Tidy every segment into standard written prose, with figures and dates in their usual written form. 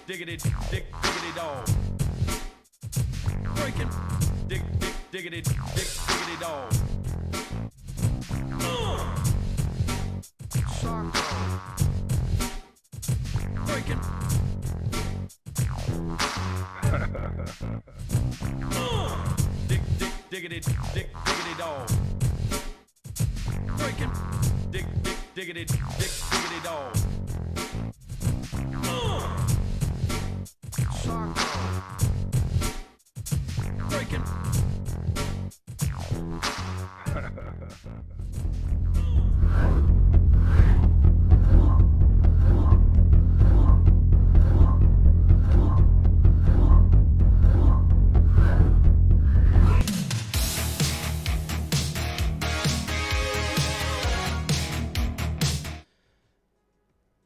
Diggity dog. Breaking. Diggity dog. Breaking. Diggity dog. Breaking. Diggity dog. Breaking.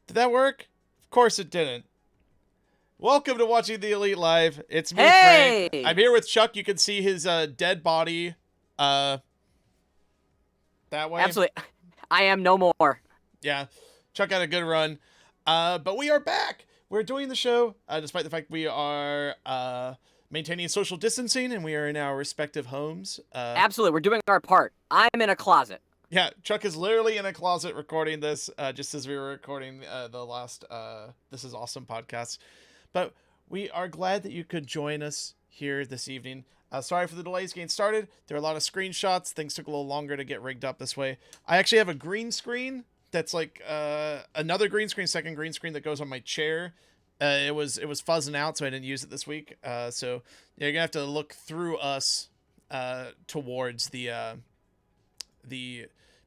Did that work? Of course it didn't. Welcome to Watching the Elite Live. It's me, Hey! Frank. I'm here with Chuck. You can see his dead body that way. Absolutely. I am no more. Yeah. Chuck had a good run. But we are back. We're doing the show, despite the fact we are maintaining social distancing and we are in our respective homes. Absolutely. We're doing our part. I'm in a closet. Yeah, Chuck is literally in a closet recording this, just as we were recording the last This Is Awesome podcast. But we are glad that you could join us here this evening. Sorry for the delays getting started. There are a lot of screenshots. Things took a little longer to get rigged up this way. I actually have a green screen that's like another green screen, second green screen that goes on my chair. It was fuzzing out, so I didn't use it this week. So you're gonna have to look through us towards the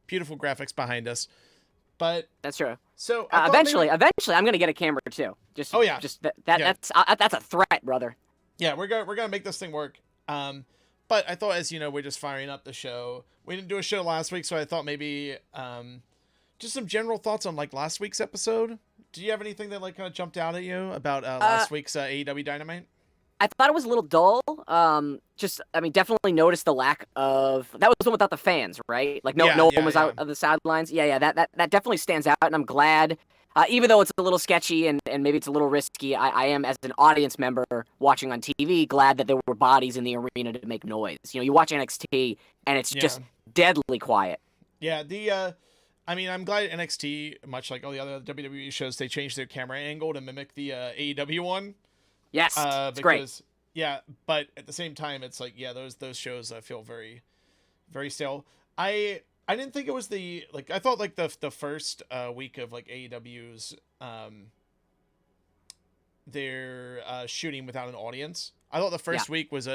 beautiful graphics behind us. But that's true. So eventually, I'm gonna get a camera too. Just that's a threat, brother. Yeah, we're gonna make this thing work. But I thought, as you know, we're just firing up the show. We didn't do a show last week, so I thought maybe just some general thoughts on like last week's episode. Do you have anything that like kind of jumped out at you about last week's AEW Dynamite? I thought it was a little dull. Definitely noticed the lack of. That was the one without the fans, right? Like no one was out of the sidelines. Yeah. That definitely stands out, and I'm glad. Even though it's a little sketchy and maybe it's a little risky, I am, as an audience member watching on TV, glad that there were bodies in the arena to make noise. You know, you watch NXT and it's just deadly quiet. Yeah, I'm glad NXT, much like all the other WWE shows, they changed their camera angle to mimic the AEW one. Yes, it's great. Yeah, but at the same time, it's like, those shows feel very, very stale. I didn't think it was I thought like the first week of like AEW's their shooting without an audience. I thought the first week was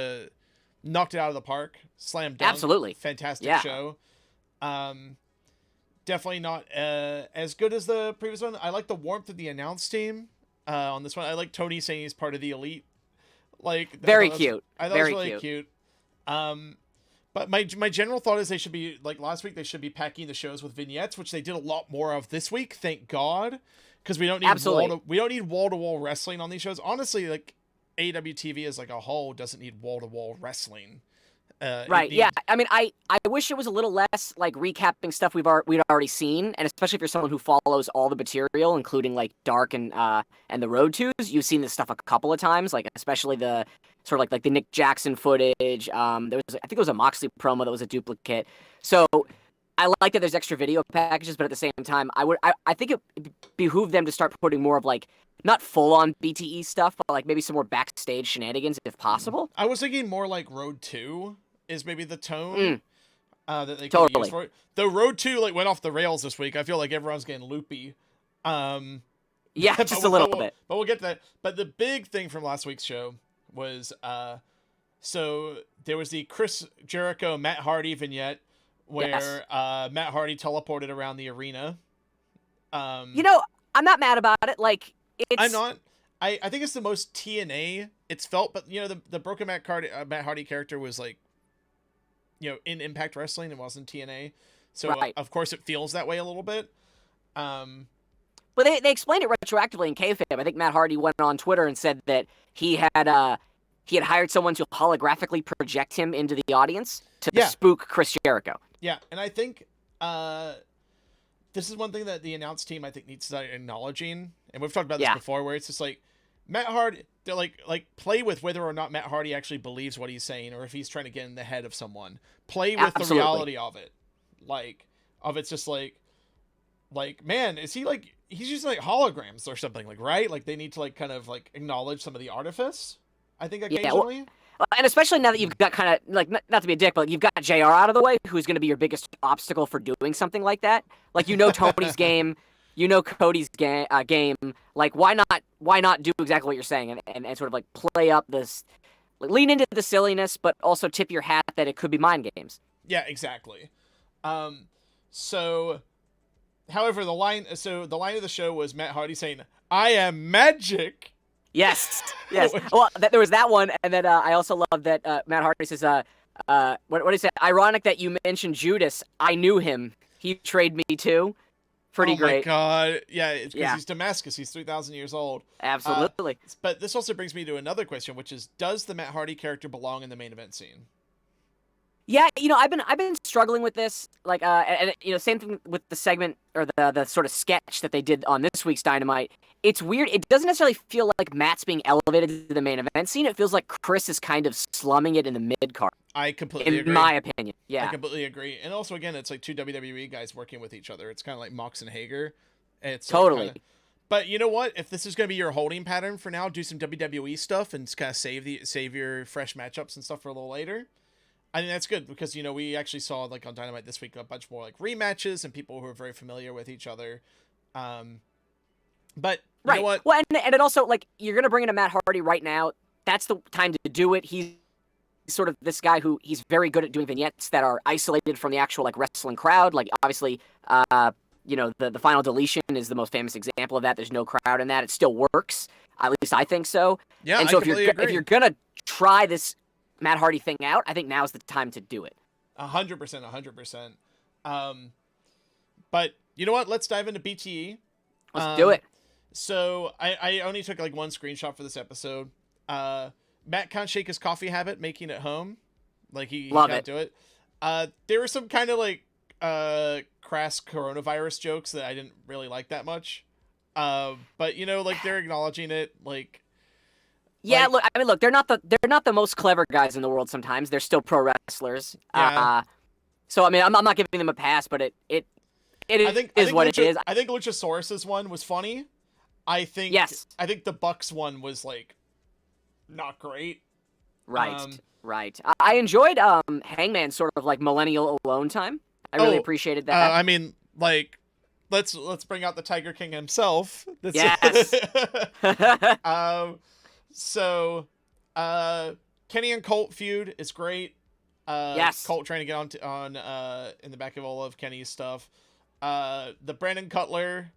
knocked it out of the park, slam dunk. Absolutely. Fantastic show. Definitely not as good as the previous one. I like the warmth of the announce team on this one. I like Tony saying he's part of the Elite. Like very cute. I thought it was really cute. But my general thought is they should be, like last week, they should be packing the shows with vignettes, which they did a lot more of this week. Thank God, because we don't need wall-to-wall wrestling on these shows. Honestly, like AEW TV as like a whole doesn't need wall-to-wall wrestling. Right. Yeah. I mean, I wish it was a little less like recapping stuff we'd already seen, and especially if you're someone who follows all the material, including like Dark and the Road Twos, you've seen this stuff a couple of times, like especially the sort of like the Nick Jackson footage. I think it was a Moxley promo that was a duplicate. So I like that there's extra video packages, but at the same time, I think it behooved them to start putting more of like not full on BTE stuff, but like maybe some more backstage shenanigans if possible. I was thinking more like Road 2 is maybe the tone that they could use for it. The Road 2 like went off the rails this week. I feel like everyone's getting loopy. Yeah, just a little bit. But we'll get to that. But the big thing from last week's show was so there was the Chris Jericho Matt Hardy vignette where Matt Hardy teleported around the arena. I'm not mad about it. Like I'm not. I think it's the most TNA it's felt, but the broken Matt Hardy character was like, in Impact Wrestling, it wasn't TNA, so of course it feels that way a little bit. But they explained it retroactively in kayfabe. I think Matt Hardy went on Twitter and said that he had hired someone to holographically project him into the audience to spook Chris Jericho. Yeah, and I think this is one thing that the announce team I think needs to start acknowledging, and we've talked about this Yeah. before, where it's just like Matt Hardy, they're like play with whether or not Matt Hardy actually believes what he's saying, or if he's trying to get in the head of someone. Play with the Absolutely. reality of it, it's just like man, is he like he's using like holograms or something, like, right? Like they need to like kind of like acknowledge some of the artifice, I think, occasionally. And especially now that you've got kind of like not to be a dick, but you've got JR out of the way, who's going to be your biggest obstacle for doing something like that. Like Tony's game, Cody's game. Like why not do exactly what you're saying and sort of like play up this, like, lean into the silliness, but also tip your hat that it could be mind games. Yeah, exactly. So, however, the line of the show was Matt Hardy saying, "I am magic." Yes. Well, there was that one, and then I also love that Matt Hardy says, what do you say? Ironic that you mentioned Judas. I knew him. He betrayed me too. Pretty great. Oh my god. Yeah, it's because he's Damascus. He's 3,000 years old. Absolutely. But this also brings me to another question, which is, does the Matt Hardy character belong in the main event scene? Yeah, I've been struggling with this, like, and same thing with the segment or the sort of sketch that they did on this week's Dynamite. It's weird. It doesn't necessarily feel like Matt's being elevated to the main event scene. It feels like Chris is kind of slumming it in the mid card. I completely agree. In my opinion, yeah, I completely agree. And also, again, it's like two WWE guys working with each other. It's kind of like Mox and Hager. It's totally. Like but you know what? If this is going to be your holding pattern for now, do some WWE stuff and kind of save your fresh matchups and stuff for a little later. I think that's good because, we actually saw, like, on Dynamite this week, a bunch more, like, rematches and people who are very familiar with each other. But you know what? Well, and it also, like, you're going to bring in a Matt Hardy right now. That's the time to do it. He's sort of this guy who he's very good at doing vignettes that are isolated from the actual, like, wrestling crowd. Like, obviously, the final deletion is the most famous example of that. There's no crowd in that. It still works. At least I think so. Yeah, and so if you're going to try this Matt Hardy thing out, I think now's the time to do it. 100%. But you know what? Let's dive into BTE. Let's do it. So I only took like one screenshot for this episode. Matt can't shake his coffee habit making it home. Like he can't do it. There were some kind of like crass coronavirus jokes that I didn't really like that much. But like they're acknowledging it, like. Yeah, look, they're not the most clever guys in the world sometimes. They're still pro wrestlers. Yeah. So I'm not giving them a pass, but it is what it is. I think Luchasaurus's one was funny. I think the Bucks one was like not great. Right. I enjoyed Hangman's sort of like millennial alone time. I really appreciated that. I mean, like, let's bring out the Tiger King himself. Yes. So, Kenny and Colt feud is great. Yes. Colt trying to get on in the back of all of Kenny's stuff. The Brandon Cutler,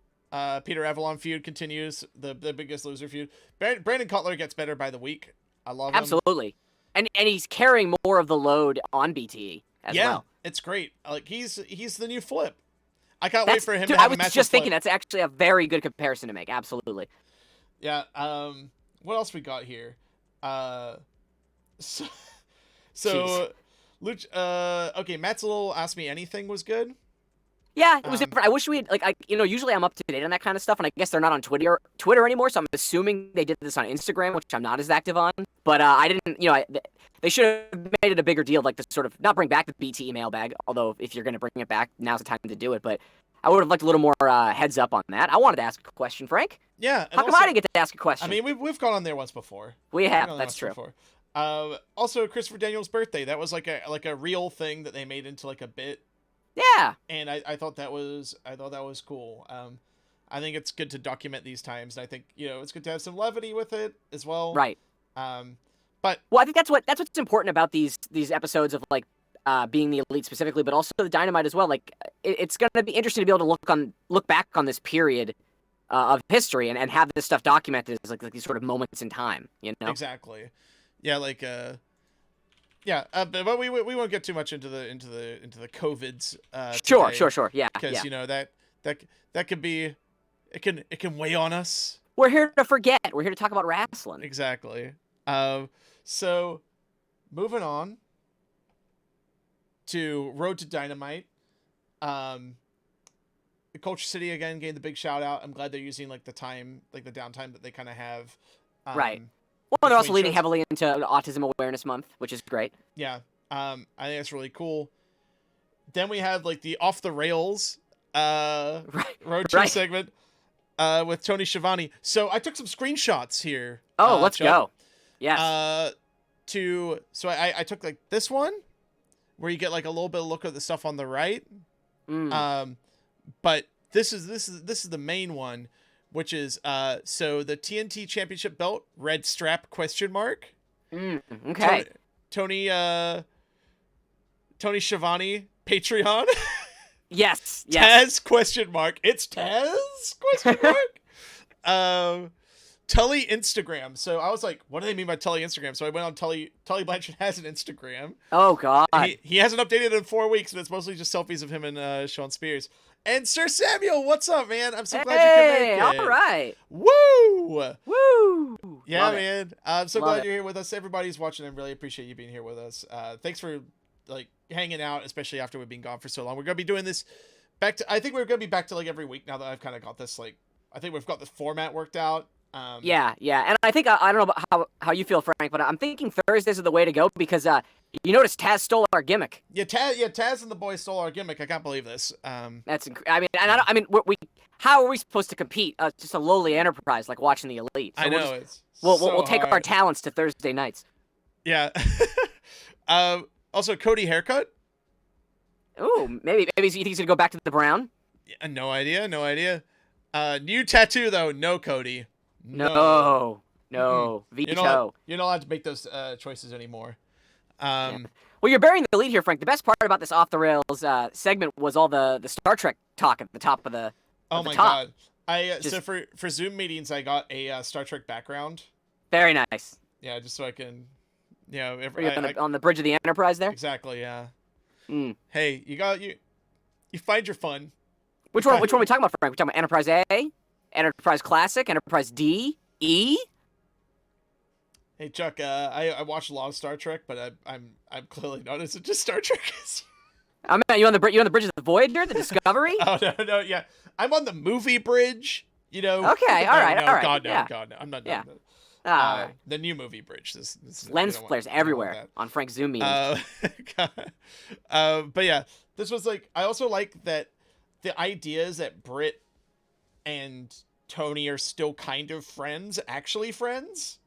Peter Avalon feud continues. The Biggest Loser feud. Brandon Cutler gets better by the week. I love him. Absolutely. And he's carrying more of the load on BTE as well. It's great. Like he's the new Flip. I can't wait for him to have a match. I was just thinking that's actually a very good comparison to make. Absolutely. Yeah. What else we got here? Okay, Matt's little Ask Me Anything was good. Yeah, it was different. I wish we had, usually I'm up to date on that kind of stuff, and I guess they're not on Twitter anymore, so I'm assuming they did this on Instagram, which I'm not as active on. But I didn't, they should have made it a bigger deal, like to sort of not bring back the BT mailbag, although if you're going to bring it back, now's the time to do it. But I would have liked a little more heads up on that. I wanted to ask a question, Frank. Yeah. How come I didn't get to ask a question? I mean, we've gone on there once before. We have. That's true. Also, Christopher Daniels' birthday. That was like a real thing that they made into like a bit. Yeah. And I thought that was cool. I think it's good to document these times, and I think it's good to have some levity with it as well. Right. But I think that's what's important about these episodes of like being the Elite specifically, but also the Dynamite as well. Like it's going to be interesting to be able to look back on this period of history and have this stuff documented as like these sort of moments in time. Exactly. Yeah. Like but we won't get too much into the COVIDs. Sure. Yeah. Because that could be it can weigh on us. We're here to forget. We're here to talk about wrestling. Exactly. So moving on to Road to Dynamite. Culture City again gave the big shout out. I'm glad they're using like the downtime that they kind of have. Right. Well, they're also leaning shows. heavily into Autism Awareness Month, which is great. Yeah. I think that's really cool. Then we have like the off the rails road trip segment with Tony Schiavone. So I took some screenshots here. Oh, let's Chuck. go. Yes. I took like this one where you get like a little bit of look at the stuff on the right. But this is the main one, which is so the TNT Championship belt, red strap ? Okay. Tony Schiavone Patreon. Yes. Taz ? It's Taz ? Tully Instagram. So I was like, what do they mean by Tully Instagram? So I went on Tully Blanchard has an Instagram. Oh God. He hasn't updated in 4 weeks, and it's mostly just selfies of him and Sean Spears. And Sir Samuel, what's up, man? I'm so glad you could make it. All right. Woo! Yeah, Love man. it. I'm so Love glad it. you're here with us. Everybody's watching. I really appreciate you being here with us. Thanks for like hanging out, especially after we've been gone for so long. We're gonna be doing this I think we're gonna be back to like every week now that I've kind of got this like. I think we've got the format worked out. Yeah, and I think I don't know about how you feel, Frank, but I'm thinking Thursdays are the way to go because you notice Taz stole our gimmick. Yeah, Taz and the boys stole our gimmick. I can't believe this. That's how are we supposed to compete? Just a lowly enterprise like watching the Elite. So I know we'll take our talents to Thursday nights. Yeah. Also, Cody haircut. Ooh, maybe you think he's gonna go back to the brown? Yeah, no idea. New tattoo though. No, Cody. No. Veto. You're not allowed to make those choices anymore. Yeah. Well, you're burying the lead here, Frank. The best part about this off the rails segment was all the Star Trek talk at the top of the. Oh my god! So for Zoom meetings, I got a Star Trek background. Very nice. Yeah, just so I can, on the bridge of the Enterprise there. Exactly. Yeah. Hey, you find your fun. Which one are we talking about, Frank? We're talking about Enterprise A, Enterprise Classic, Enterprise D, E. Hey Chuck, I watched a lot of Star Trek, but I'm clearly not as into Star Trek. I mean, you on the bridge of the Voyager, the Discovery? Oh no, yeah, I'm on the movie bridge. Okay, all right. God, no, yeah. God, no, I'm not Yeah. done. The new movie bridge. This lens flares everywhere on Frank's Zoom meetings. But yeah, this was like I also like that the ideas that Britt and Tony are still kind of actually friends.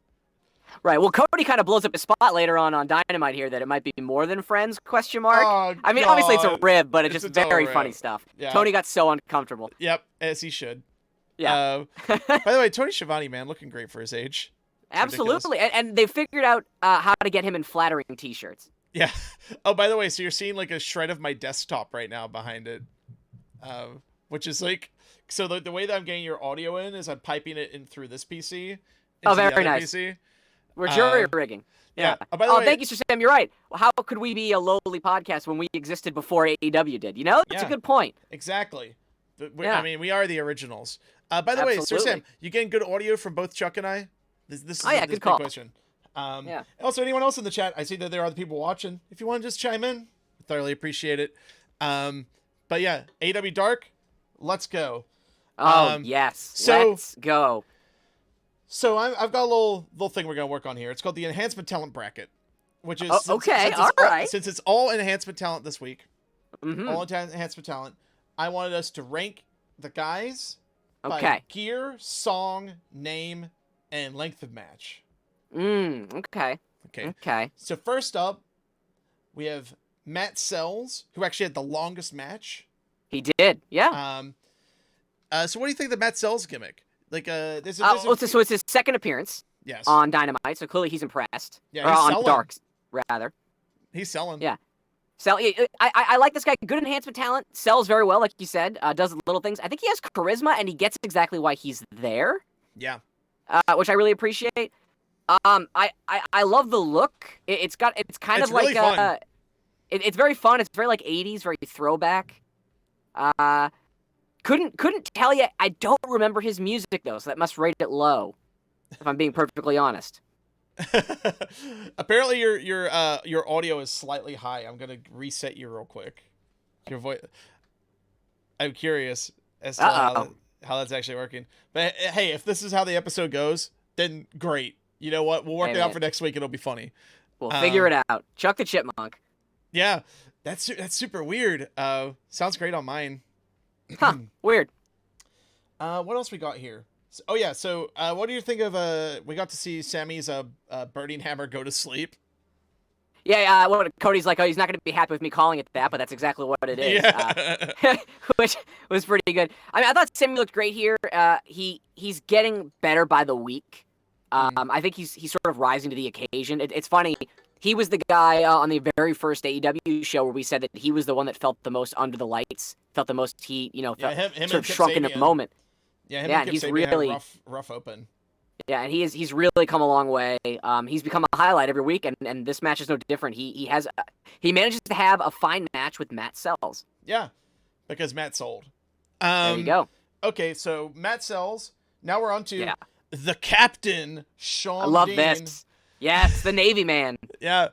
Right. Well, Cody kind of blows up his spot later on Dynamite here that it might be more than friends? ? Oh, I mean, obviously it's a rib, but it's It's just a total very rib. funny stuff. Yeah. Tony got so uncomfortable. Yep, as he should. Yeah. By the way, Tony Schiavone, man, looking great for his age. It's Absolutely. And they figured out how to get him in flattering T-shirts. Yeah. Oh, by the way, so you're seeing like a shred of my desktop right now behind it, which is like, so the way that I'm getting your audio in is I'm piping it in through this PC. Oh, very the other nice. PC. We're jury rigging. Yeah. By the way, thank you, Sir Sam. You're right. How could we be a lowly podcast when we existed before AEW did? You know, that's a good point. Exactly. Yeah. I mean, we are the originals. By the way, Sir Sam, you getting good audio from both Chuck and I? This is good big call. question. Yeah. Also, anyone else in the chat? I see that there are other people watching. If you want to just chime in, thoroughly appreciate it. But yeah, AEW Dark, let's go. Oh yes, let's go. So I've got a little thing we're gonna work on here. It's called the enhancement talent bracket, which is since it's all enhancement talent this week. Mm-hmm. All enhancement talent. I wanted us to rank the guys by gear, song, name, and length of match. Okay. So first up, we have Matt Sells, who actually had the longest match. He did, yeah. So what do you think of the Matt Sells gimmick? Like, so it's his second appearance. Yes. On Dynamite, so clearly he's impressed. Yeah, he's selling. On Dark, rather. He's selling. Yeah. I like this guy. Good enhancement talent. Sells very well, like you said. Does little things. I think he has charisma, and he gets exactly why he's there. Yeah. Which I really appreciate. I love the look. It's kind of really like fun. It's very fun. It's very like 80s, very throwback. Couldn't tell you. I don't remember his music though, so that must rate it low. If I'm being perfectly honest. Apparently your audio is slightly high. I'm gonna reset you real quick. Your voice. I'm curious. as to how that's actually working. But hey, if this is how the episode goes, then great. You know what? We'll work it out for next week. It'll be funny. We'll figure it out. Chuck the Chipmunk. Yeah, that's super weird. Sounds great on mine. Huh? Weird. What else we got here? So what do you think of we got to see Sammy's burning hammer go to sleep? Yeah, what Cody's like, oh, he's not going to be happy with me calling it that, but that's exactly what it is. Yeah. Which was pretty good. I mean, I thought Sammy looked great here. He's getting better by the week. I think he's sort of rising to the occasion. It's funny. He was the guy on the very first AEW show where we said that he was the one that felt the most under the lights, felt the most heat, him sort of shrunk in a moment. Yeah, and he's really had a rough open. Yeah, and he's really come a long way. He's become a highlight every week, and this match is no different. He manages to have a fine match with Matt Sells. Yeah, because Matt sold. There you go. Okay, so Matt Sells. Now we're on to the captain, Sean Dean. I love this. Yes, the Navy man. Yeah.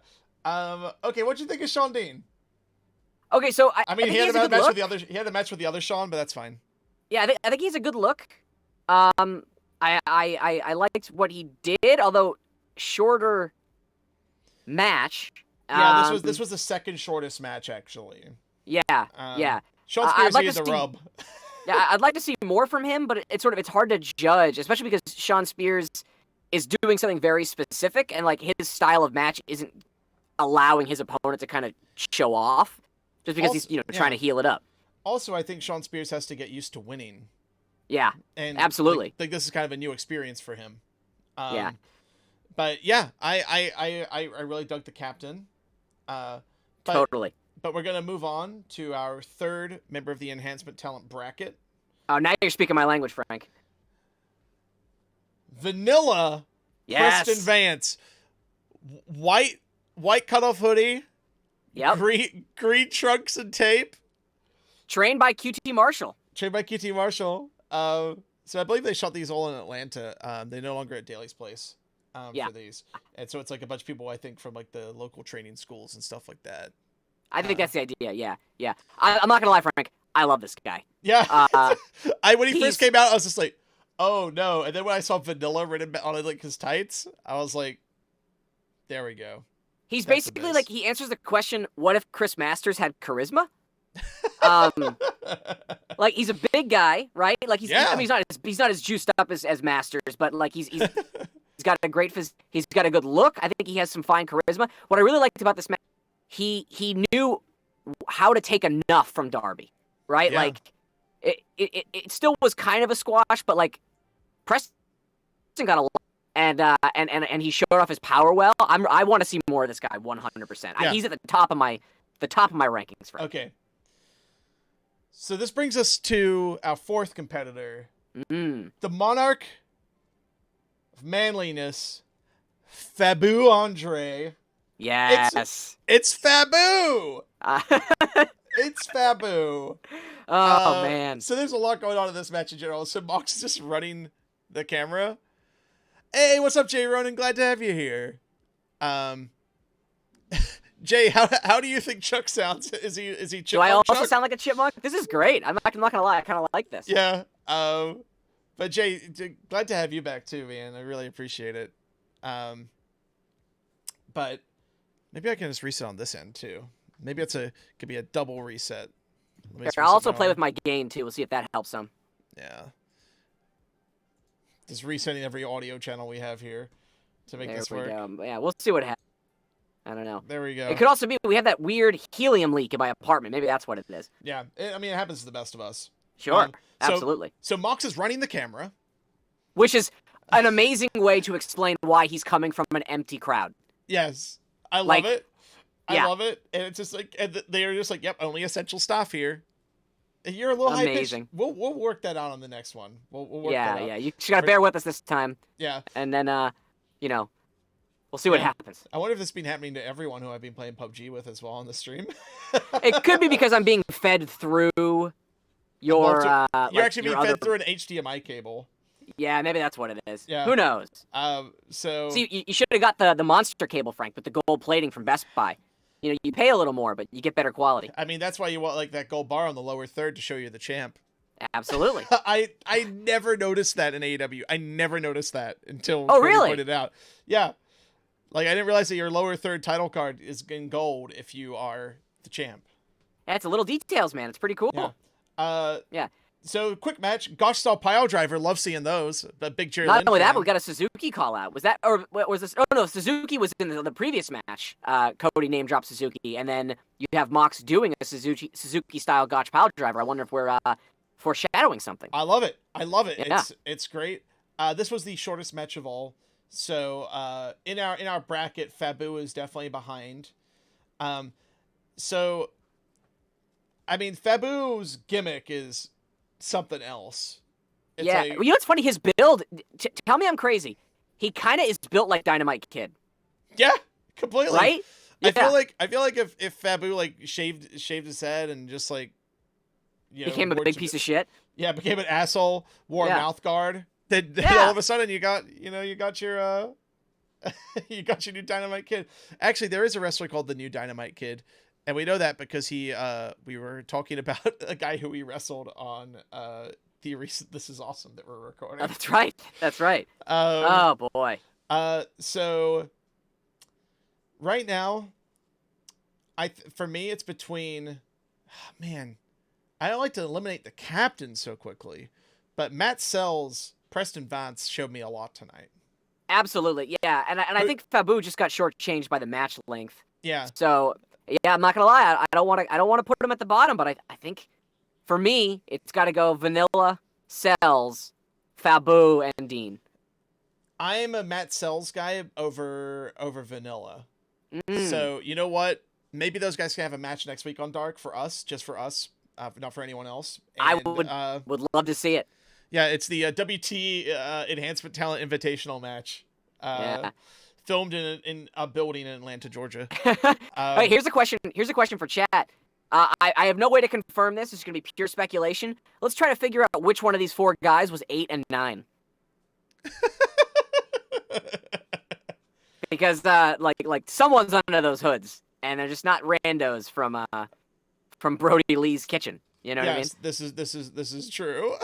Okay, what'd you think of Sean Dean? Okay, so I mean, he had a match with the other. He had a match with the other Sean, but that's fine. Yeah, I think he has a good look. I liked what he did, although shorter match. Yeah, this was the second shortest match actually. Yeah, yeah. Sean Spears is a rub. Yeah, I'd like to see more from him, but it's hard to judge, especially because Sean Spears is doing something very specific, and like his style of match isn't allowing his opponent to kind of show off, just because he's trying to heal it up. Also, I think Sean Spears has to get used to winning. Yeah, and absolutely. Like this is kind of a new experience for him. Yeah. But yeah, I really dug the captain. Totally. But we're gonna move on to our third member of the enhancement talent bracket. Oh, now you're speaking my language, Frank. Vanilla. Yes. Preston Vance. White cutoff hoodie. Yep. Green trunks and tape. Trained by QT Marshall. So I believe they shot these all in Atlanta. They're no longer at Daly's Place for these. And so it's like a bunch of people, I think, from like the local training schools and stuff like that. I think that's the idea. Yeah. I'm not gonna lie, Frank. I love this guy. Yeah. When he first came out, I was just like, oh no. And then when I saw Vanilla written on like his tights, I was like, there we go. He's basically like, he answers the question, what if Chris Masters had charisma? Like he's a big guy, right? Like he's not as juiced up as Masters, but like he's got a great he's got a good look. I think he has some fine charisma. What I really liked about this match, he knew how to take enough from Darby, right? Yeah. Like it still was kind of a squash, but like Preston got a lot, and he showed off his power well. I want to see more of this guy 100%. Yeah. He's at the top of my rankings, Frank. Okay. So this brings us to our fourth competitor, the Monarch of Manliness, Fabu Andre. Yes. It's Fabu! It's Fabu. Oh, man. So there's a lot going on in this match in general. So Mox is just running the camera. Hey, what's up, Jay Ronan? Glad to have you here. Jay, how do you think Chuck sounds? Is he Chipmunk? Do I also Chuck? sound like a chipmunk? This is great. I'm not gonna lie. I kind of like this. Yeah. But Jay, glad to have you back too, man. I really appreciate it. But maybe I can just reset on this end too. Maybe could be a double reset. I'll also play with my gain too. We'll see if that helps some. Yeah. Just resetting every audio channel we have here to make this work. Yeah, we'll see what happens. I don't know. There we go. It could also be we have that weird helium leak in my apartment. Maybe that's what it is. Yeah. I mean, it happens to the best of us. Sure. Absolutely. So Mox is running the camera. Which is an amazing way to explain why he's coming from an empty crowd. Yes. I love it. I love it. And it's just like, and they're just like, yep, only essential staff here. And you're a little amazing. We'll work that out on the next one. We'll work that out. Yeah. You just gotta bear with us this time. Yeah. And then, we'll see what happens. I wonder if this has been happening to everyone who I've been playing PUBG with as well on the stream. It could be because I'm being fed through your. You're actually being fed through an HDMI cable. Yeah, maybe that's what it is. Yeah. Who knows? So see, you should have got the monster cable, Frank, with the gold plating from Best Buy. You pay a little more, but you get better quality. I mean, that's why you want like that gold bar on the lower third to show you the champ. Absolutely. I never noticed that in AEW. I never noticed that until Oh, Cody really? pointed it out. Yeah. Like, I didn't realize that your lower third title card is in gold if you are the champ. That's a little details, man. It's pretty cool. Yeah. Yeah. So, quick match. Gosh style pile driver. Love seeing those. The big Jerry Not Lynn only that, fan. but we got a Suzuki call out. Was that, or was this? Oh no, Suzuki was in the previous match. Cody name dropped Suzuki, and then you have Mox doing a Suzuki style Gotch pile driver. I wonder if we're foreshadowing something. I love it. I love it. Yeah. It's great. This was the shortest match of all. So in our bracket, Fabu is definitely behind. So I mean, Fabu's gimmick is something else. It's Yeah, like, you know what's funny? His build. Tell me I'm crazy. He kind of is built like Dynamite Kid, yeah, completely. right? I feel like if Fabu like shaved his head and just like, you know, Became a big piece of shit. Yeah, became an asshole, wore a Yeah. mouth guard. Then Yeah. all of a sudden you got your you got your new Dynamite Kid. Actually, there is a wrestler called the New Dynamite Kid, and we know that because we were talking about a guy who we wrestled on the recent This Is Awesome that we're recording. Oh, that's right. That's right. Um, Oh boy. So right now, for me it's between, man, I don't like to eliminate the captain so quickly, but Matt Sells, Preston Vance showed me a lot tonight. Absolutely, yeah, and I think Fabu just got shortchanged by the match length. Yeah. So yeah, I'm not gonna lie, I don't want to put him at the bottom, but I think for me it's got to go Vanilla, Sells, Fabu, and Dean. I'm a Matt Sells guy over Vanilla. Mm. So you know what? Maybe those guys can have a match next week on Dark for us, just for us, not for anyone else. And, I would love to see it. Yeah, it's the WT Enhancement Talent Invitational match. Yeah. Filmed in a building in Atlanta, Georgia. All right, here's a question. Here's a question for chat. I have no way to confirm this. It's going to be pure speculation. Let's try to figure out which one of these four guys was 8 and 9. Because like someone's under those hoods, and they're just not randos from Brody Lee's kitchen. You know what I mean? This is true.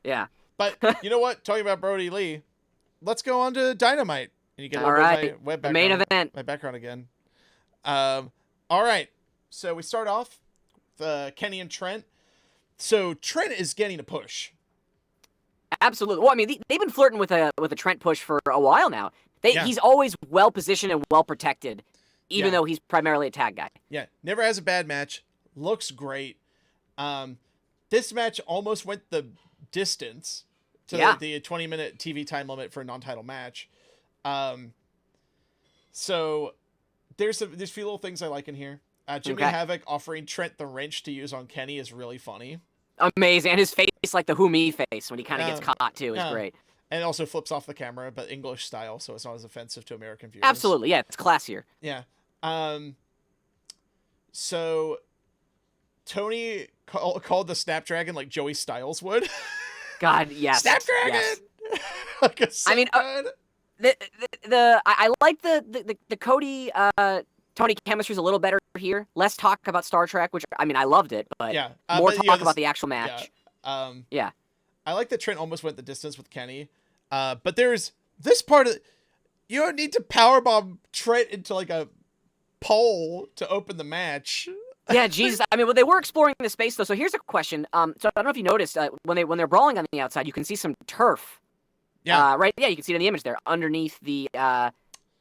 Yeah. But you know what? Talking about Brody Lee, let's go on to Dynamite. And you get All right. web The main event. My background again. All right. So we start off with Kenny and Trent. So Trent is getting a push. Absolutely. Well, I mean, they've been flirting with a Trent push for a while now. Yeah. He's always well positioned and well protected, even though he's primarily a tag guy. Yeah, never has a bad match. Looks great. This match almost went the distance to the 20-minute TV time limit for a non-title match. So there's a few little things I like in here. Jimmy Havoc offering Trent the wrench to use on Kenny is really funny. Amazing. And his face, like the Who Me face, when he kind of gets caught, too, is great. And also flips off the camera, but English style, so it's not as offensive to American viewers. Absolutely, yeah, it's classier. Yeah. So Tony called the Snapdragon like Joey Styles would. God, yes. Snapdragon! Yes. Like I mean, I like the Cody Tony chemistry's a little better here. Less talk about Star Trek, which I mean I loved it, but more talk about the actual match. Yeah. I like that Trent almost went the distance with Kenny, but there's this part of you don't need to powerbomb Trent into like a pole to open the match. Yeah, Jesus. I mean, well, they were exploring the space though. So here's a question. So I don't know if you noticed when they're brawling on the outside, you can see some turf. Yeah. Right. Yeah, you can see it in the image there underneath the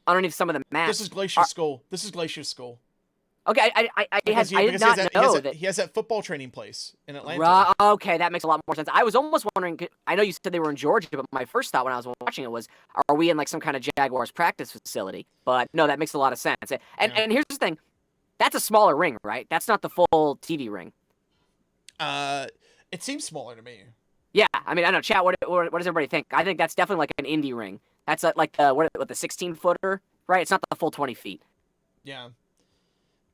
underneath some of the mats. This is Glacier's Skull. This is Glacier's Skull. Okay, I did not know that he has that football training place in Atlanta. Okay, that makes a lot more sense. I was almost wondering. I know you said they were in Georgia, but my first thought when I was watching it was, are we in like some kind of Jaguars practice facility? But no, that makes a lot of sense. And here's the thing, that's a smaller ring, right? That's not the full TV ring. It seems smaller to me. Yeah, I mean, I don't know, chat. What does everybody think? I think that's definitely like an indie ring. That's like the 16-footer, right? It's not the full 20 feet. Yeah.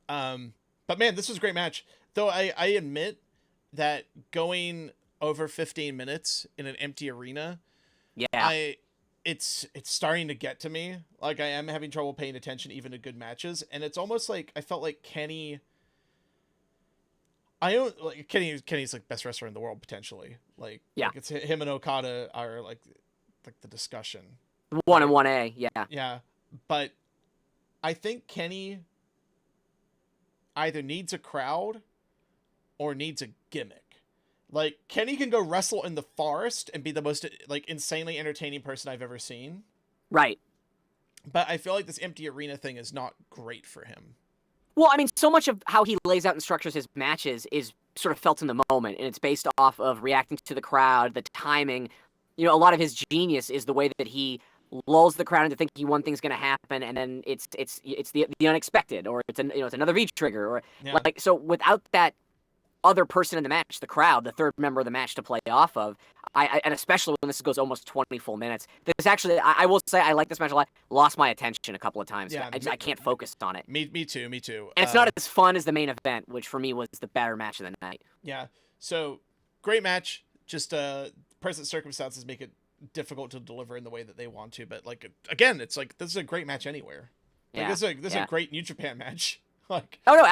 But man, this was a great match. Though I admit that going over 15 minutes in an empty arena, it's starting to get to me. Like I am having trouble paying attention even to good matches, and it's almost like I felt like Kenny. I own like Kenny's like best wrestler in the world potentially. Like it's him and Okada are like the discussion. 1 and 1A, yeah. Yeah, but I think Kenny either needs a crowd or needs a gimmick. Like Kenny can go wrestle in the forest and be the most like insanely entertaining person I've ever seen. Right. But I feel like this empty arena thing is not great for him. Well, I mean, so much of how he lays out and structures his matches is sort of felt in the moment, and it's based off of reacting to the crowd, the timing. You know, a lot of his genius is the way that he lulls the crowd into thinking one thing's going to happen, and then it's the unexpected, or it's another V trigger, or like so. Without that other person in the match, the crowd, the third member of the match to play off of, and especially when this goes almost 20 full minutes, this actually, I will say, I like this match a lot. Lost my attention a couple of times. Yeah, I can't focus on it. Me too. And it's not as fun as the main event, which for me was the better match of the night. Yeah. So great match. Just present circumstances make it difficult to deliver in the way that they want to. But like again, it's like this is a great match anywhere. Like, this is a great New Japan match. Like, oh no,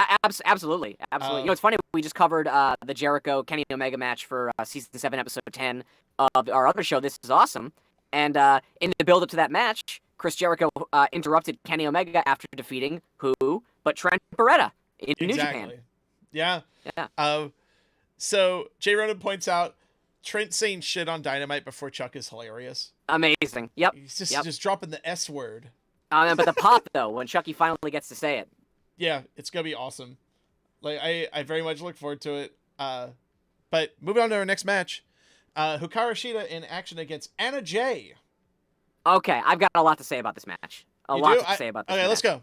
absolutely. You know, it's funny. We just covered the Jericho Kenny Omega match for season 7, episode 10 of our other show. This is awesome. And in the build up to that match, Chris Jericho interrupted Kenny Omega after defeating who? But Trent Beretta in New Japan. Yeah. So Jay Ronan points out Trent saying shit on Dynamite before Chuck is hilarious. Amazing. Yep. He's just dropping the S word. But the pop though, when Chucky finally gets to say it. Yeah, it's gonna be awesome. Like I very much look forward to it. But moving on to our next match, Hikaru Shida in action against Anna Jay. Okay, I've got a lot to say about this match. Okay, let's go.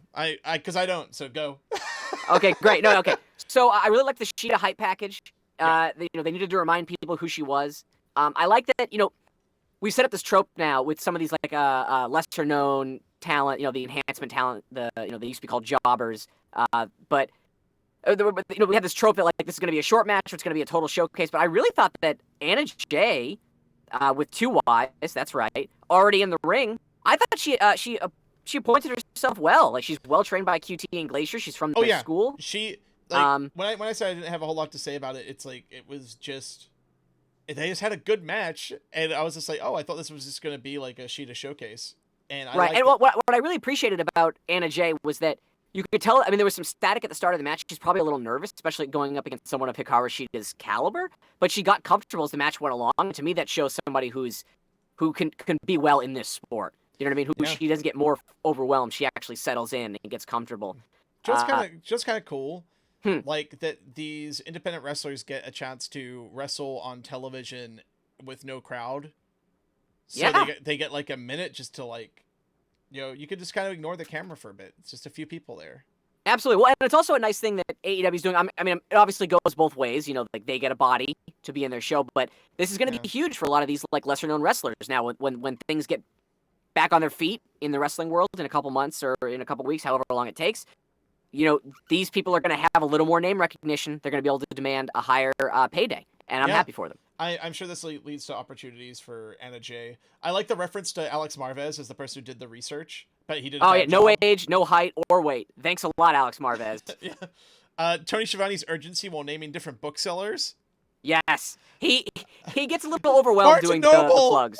Because I don't, so go. Okay, great. No, okay. So I really like the Shida hype package. They needed to remind people who she was. I like that. We set up this trope now with some of these like lesser known talent. The enhancement talent. They used to be called jobbers. But we had this trope that like this is going to be a short match, or it's going to be a total showcase. But I really thought that Anna Jay, with 2 Ys, that's right, already in the ring. I thought she appointed herself well. Like she's well trained by QT and Glacier. She's from the school. She when I said I didn't have a whole lot to say about it, it's like they just had a good match, and I was just like, oh, I thought this was just going to be like a Shida showcase. And what I really appreciated about Anna Jay was that you could tell, I mean, there was some static at the start of the match. She's probably a little nervous, especially going up against someone of Hikaru Shida's caliber, but she got comfortable as the match went along. To me, that shows somebody who can be well in this sport. You know what I mean? She doesn't get more overwhelmed. She actually settles in and gets comfortable. Just kind of cool. Like that these independent wrestlers get a chance to wrestle on television with no crowd. So they get like a minute just to like, you could just kind of ignore the camera for a bit. It's just a few people there. Absolutely. Well, and it's also a nice thing that AEW is doing. I mean, it obviously goes both ways. Like they get a body to be in their show, but this is going to be huge for a lot of these like lesser known wrestlers now when things get back on their feet in the wrestling world in a couple months or in a couple weeks, however long it takes. These people are going to have a little more name recognition. They're going to be able to demand a higher payday, and I'm happy for them. I'm sure this leads to opportunities for Anna Jay. I like the reference to Alex Marvez as the person who did the research, but he did. No age, no height or weight. Thanks a lot, Alex Marvez. Tony Schiavone's urgency while naming different booksellers. Yes, he gets a little overwhelmed doing the plugs.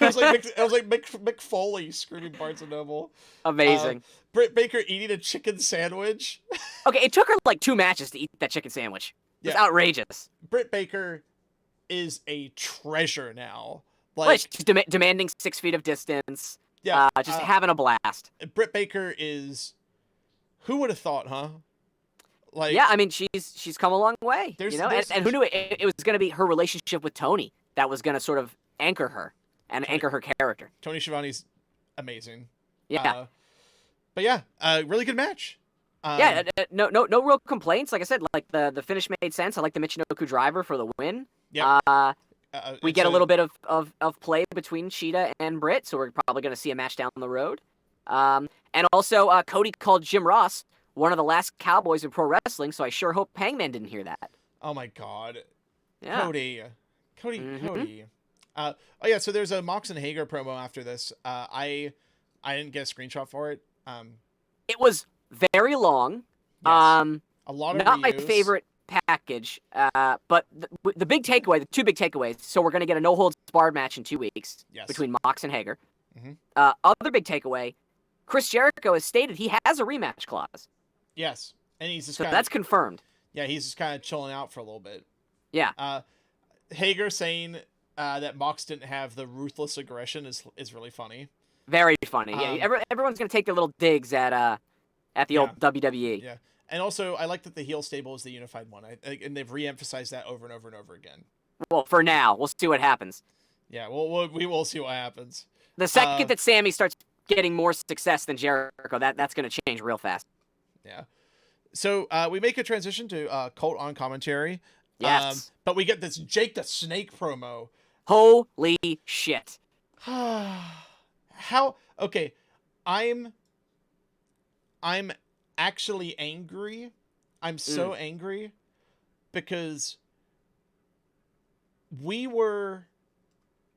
it was like Mick Foley screaming Barnes and Noble. Amazing. Britt Baker eating a chicken sandwich. Okay, it took her like 2 matches to eat that chicken sandwich. It's outrageous. Britt Baker is a treasure now. She's demanding 6 feet of distance. Yeah, just having a blast. Britt Baker is. Who would have thought, huh? I mean, she's come a long way. And who knew it was going to be her relationship with Tony that was going to sort of anchor her and anchor her character. Tony Schiavone's amazing. Yeah. Really good match. No real complaints. Like I said, like the finish made sense. I like the Michinoku driver for the win. Yeah. We get a little bit of play between Shida and Britt, so we're probably going to see a match down the road. And also, Cody called Jim Ross one of the last cowboys in pro wrestling, so I sure hope Hangman didn't hear that. Oh my God. Yeah. Cody. So there's a Mox and Hager promo after this. I didn't get a screenshot for it. It was very long. Yes. A lot of not reuse. my favorite package. But the big takeaway, the two big takeaways. So we're gonna get a no holds barred match in 2 weeks between Mox and Hager. Mm-hmm. Other big takeaway, Chris Jericho has stated he has a rematch clause. Yes, and he's just so that's confirmed. Yeah, he's just kind of chilling out for a little bit. Yeah. Hager saying that Mox didn't have the ruthless aggression is really funny. Very funny. Yeah, everyone's gonna take their little digs at the old WWE. Yeah, and also I like that the heel stable is the unified one, and they've re-emphasized that over and over and over again. Well, for now, we'll see what happens. Yeah, we will see what happens. The second that Sammy starts getting more success than Jericho, that's gonna change real fast. Yeah. So we make a transition to Colt on commentary. Yes. But we get this Jake the Snake promo. Holy shit. How? Okay, I'm actually angry. I'm so angry because we were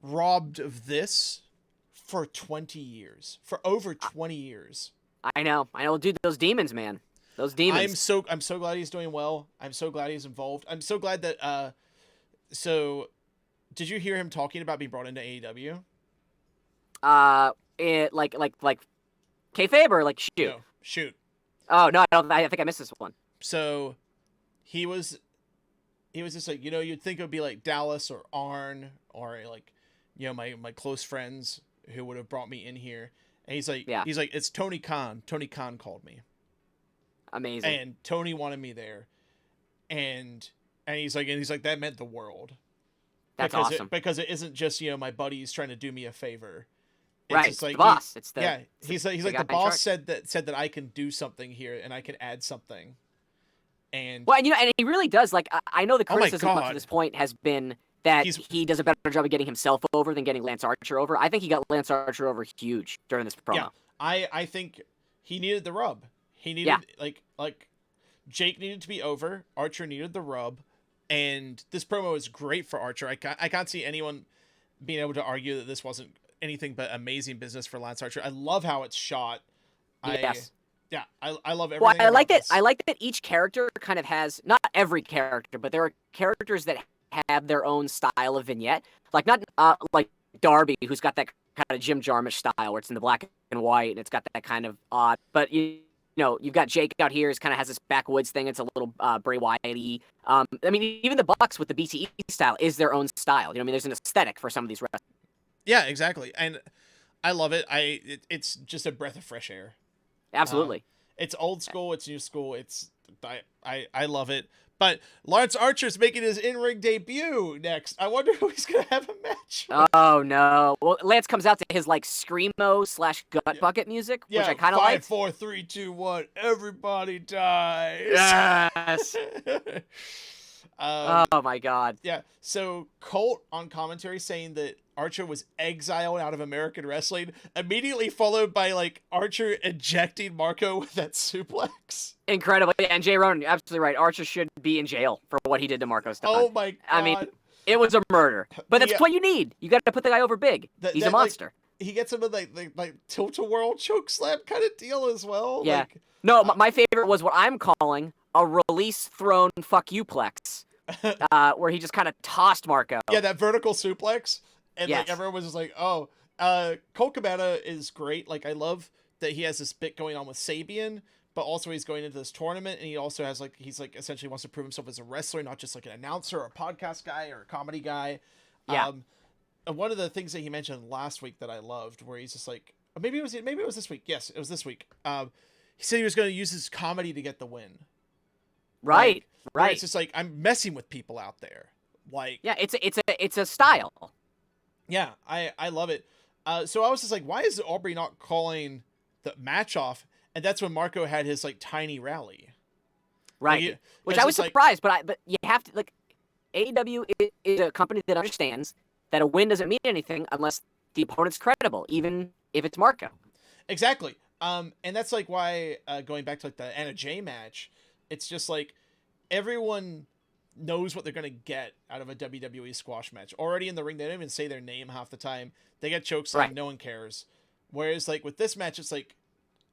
robbed of this for 20 years. For over 20 years. I know. Dude, those demons, man. Those demons. I'm so glad he's doing well. I'm so glad he's involved. I'm so glad that so did you hear him talking about being brought into AEW? Like kayfabe or like shoot? No, shoot. Oh no, I think I missed this one. So he was just like, you'd think it would be like Dallas or Arn or like, my close friends who would have brought me in here. And he's like, it's Tony Khan. Tony Khan called me. Amazing. And Tony wanted me there. And he's like, that meant the world. That's awesome. Because it isn't just, my buddies trying to do me a favor. It's right. just like, the boss. He's like the boss said that I can do something here and I can add something. And well, and he really does. Like, I know the criticism up to this point has been that he does a better job of getting himself over than getting Lance Archer over. I think he got Lance Archer over huge during this promo. Yeah, I think he needed the rub. He needed like Jake needed to be over. Archer needed the rub, and this promo is great for Archer. I can't see anyone being able to argue that this wasn't anything but amazing business for Lance Archer. I love how it's shot. Yes. I love everything. Well, I like that. This. I like that each character kind of has, not every character, but there are characters that have their own style of vignette. Like not like Darby, who's got that kind of Jim Jarmusch style, where it's in the black and white, and it's got that kind of odd. But you've got Jake out here, who kind of has this backwoods thing. It's a little Bray Wyatt-y. I mean, even the Bucks with the BTE style is their own style. There's an aesthetic for some of these wrestlers. Yeah, exactly, and I love it. It's just a breath of fresh air. Absolutely. It's old school. It's new school. I love it. But Lance Archer's making his in-ring debut next. I wonder who he's gonna have a match with. Oh no! Well, Lance comes out to his like screamo/gut bucket music, which I kind of like. 5, 4, 3, 2, 1. Everybody dies. Yes. Oh my God. Yeah. So Colt on commentary saying that Archer was exiled out of American wrestling, immediately followed by like Archer ejecting Marco with that suplex. Incredible. And Jay Ronan, you're absolutely right. Archer should be in jail for what he did to Marco Stunt. Oh my God. I mean, it was a murder. But that's what you need. You got to put the guy over big. He's a monster. Like, he gets him in like tilt-a-whirl choke slam kind of deal as well. Yeah. Like, no, my favorite was what I'm calling a release throne fuck you plex, where he just kind of tossed Marco. Yeah, that vertical suplex. And like everyone was just like, oh, Colt Cabana is great. Like, I love that he has this bit going on with Sabian, but also he's going into this tournament, and he also has he's essentially wants to prove himself as a wrestler, not just like an announcer or a podcast guy or a comedy guy. Yeah. One of the things that he mentioned last week that I loved, where he's just like, maybe it was this week. Yes, it was this week. He said he was going to use his comedy to get the win. Right. Right. It's just like, I'm messing with people out there. Like, yeah, it's a style. Yeah, I love it. So I was just like, why is Aubrey not calling the match off? And that's when Marco had his like tiny rally. Right. Which I was surprised, but you have to, like, AEW is a company that understands that a win doesn't mean anything unless the opponent's credible, even if it's Marco. Exactly. And that's like why going back to like the Anna Jay match, it's just like everyone knows what they're going to get out of a WWE squash match. Already in the ring, they don't even say their name half the time. They get chokeslammed, no one cares. Whereas like with this match, it's like,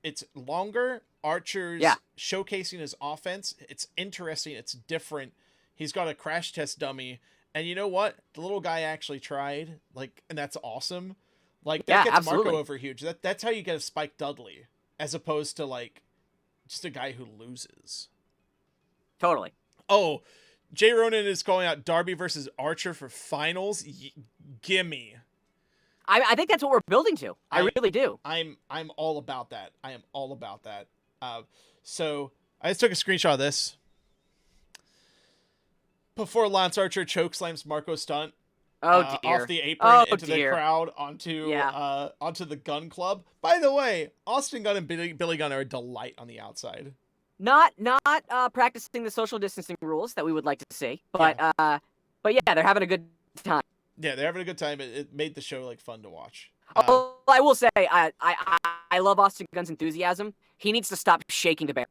it's longer Archer's Yeah. showcasing his offense. It's interesting. It's different. He's got a crash test dummy. And you know what? The little guy actually tried. Like, and that's awesome. Like, that gets absolutely. Marco over huge. That's how you get a Spike Dudley, as opposed to, like, just a guy who loses. Totally. Oh, Jay Ronan is calling out Darby versus Archer for finals. Gimme. I think that's what we're building to. I really do. I'm all about that. I am all about that. So I just took a screenshot of this. Before Lance Archer chokeslams Marco Stunt off the apron into the crowd onto the Gun Club. By the way, Austin Gunn and Billy Gunn are a delight on the outside. Not practicing the social distancing rules that we would like to see, but yeah, they're having a good time. Yeah, they're having a good time. It made the show like fun to watch. Although I will say, I love Austin Gunn's enthusiasm. He needs to stop shaking the bear,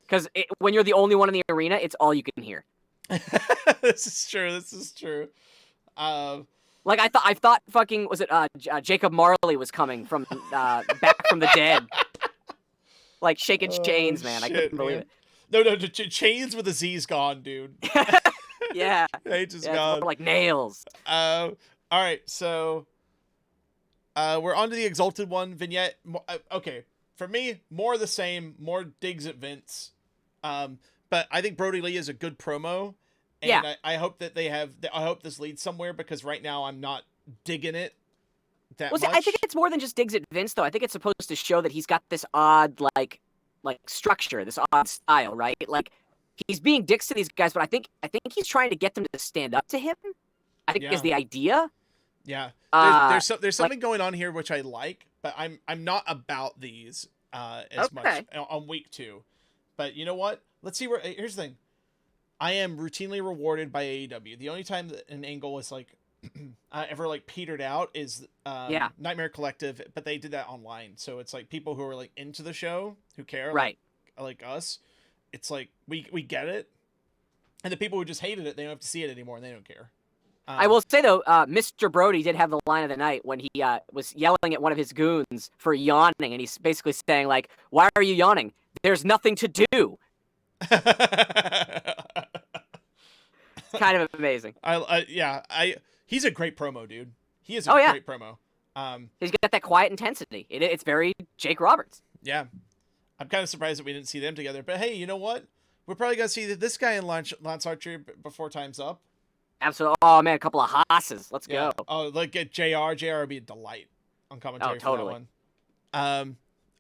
because when you're the only one in the arena, it's all you can hear. This is true. Like I thought fucking was it Jacob Marley was coming from back from the dead, like shaking chains, man. I couldn't believe it. No, chains with a Z's gone, dude. Yeah, H is gone. like nails. All right, so we're on to the Exalted One vignette. Okay, for me, more of the same, more digs at Vince. But I think Brody Lee is a good promo, and I hope that I hope this leads somewhere, because right now I'm not digging it that much. I think it's more than just digs at Vince, though. I think it's supposed to show that he's got this odd like structure, this odd style, right? Like, he's being dicks to these guys, but I think he's trying to get them to stand up to him. I think is the idea. Yeah, there's something going on here which I like, but I'm not about these as much on week 2. But you know what? Let's see here's the thing. I am routinely rewarded by AEW. The only time that an angle is like ever like petered out is Nightmare Collective, but they did that online, so it's like people who are like into the show who care, right? Like us. It's like we get it, and the people who just hated it, they don't have to see it anymore, and they don't care. I will say though, Mr. Brody did have the line of the night when he was yelling at one of his goons for yawning, and he's basically saying like, "Why are you yawning? There's nothing to do." It's kind of amazing. He's a great promo, dude. He is a great promo. He's got that quiet intensity. It's very Jake Roberts. Yeah. I'm kind of surprised that we didn't see them together. But hey, you know what? We're probably going to see this guy in Lance Archer before time's up. Absolutely. Oh, man, a couple of hosses. Let's go. Oh, like get JR. JR would be a delight on commentary for that one.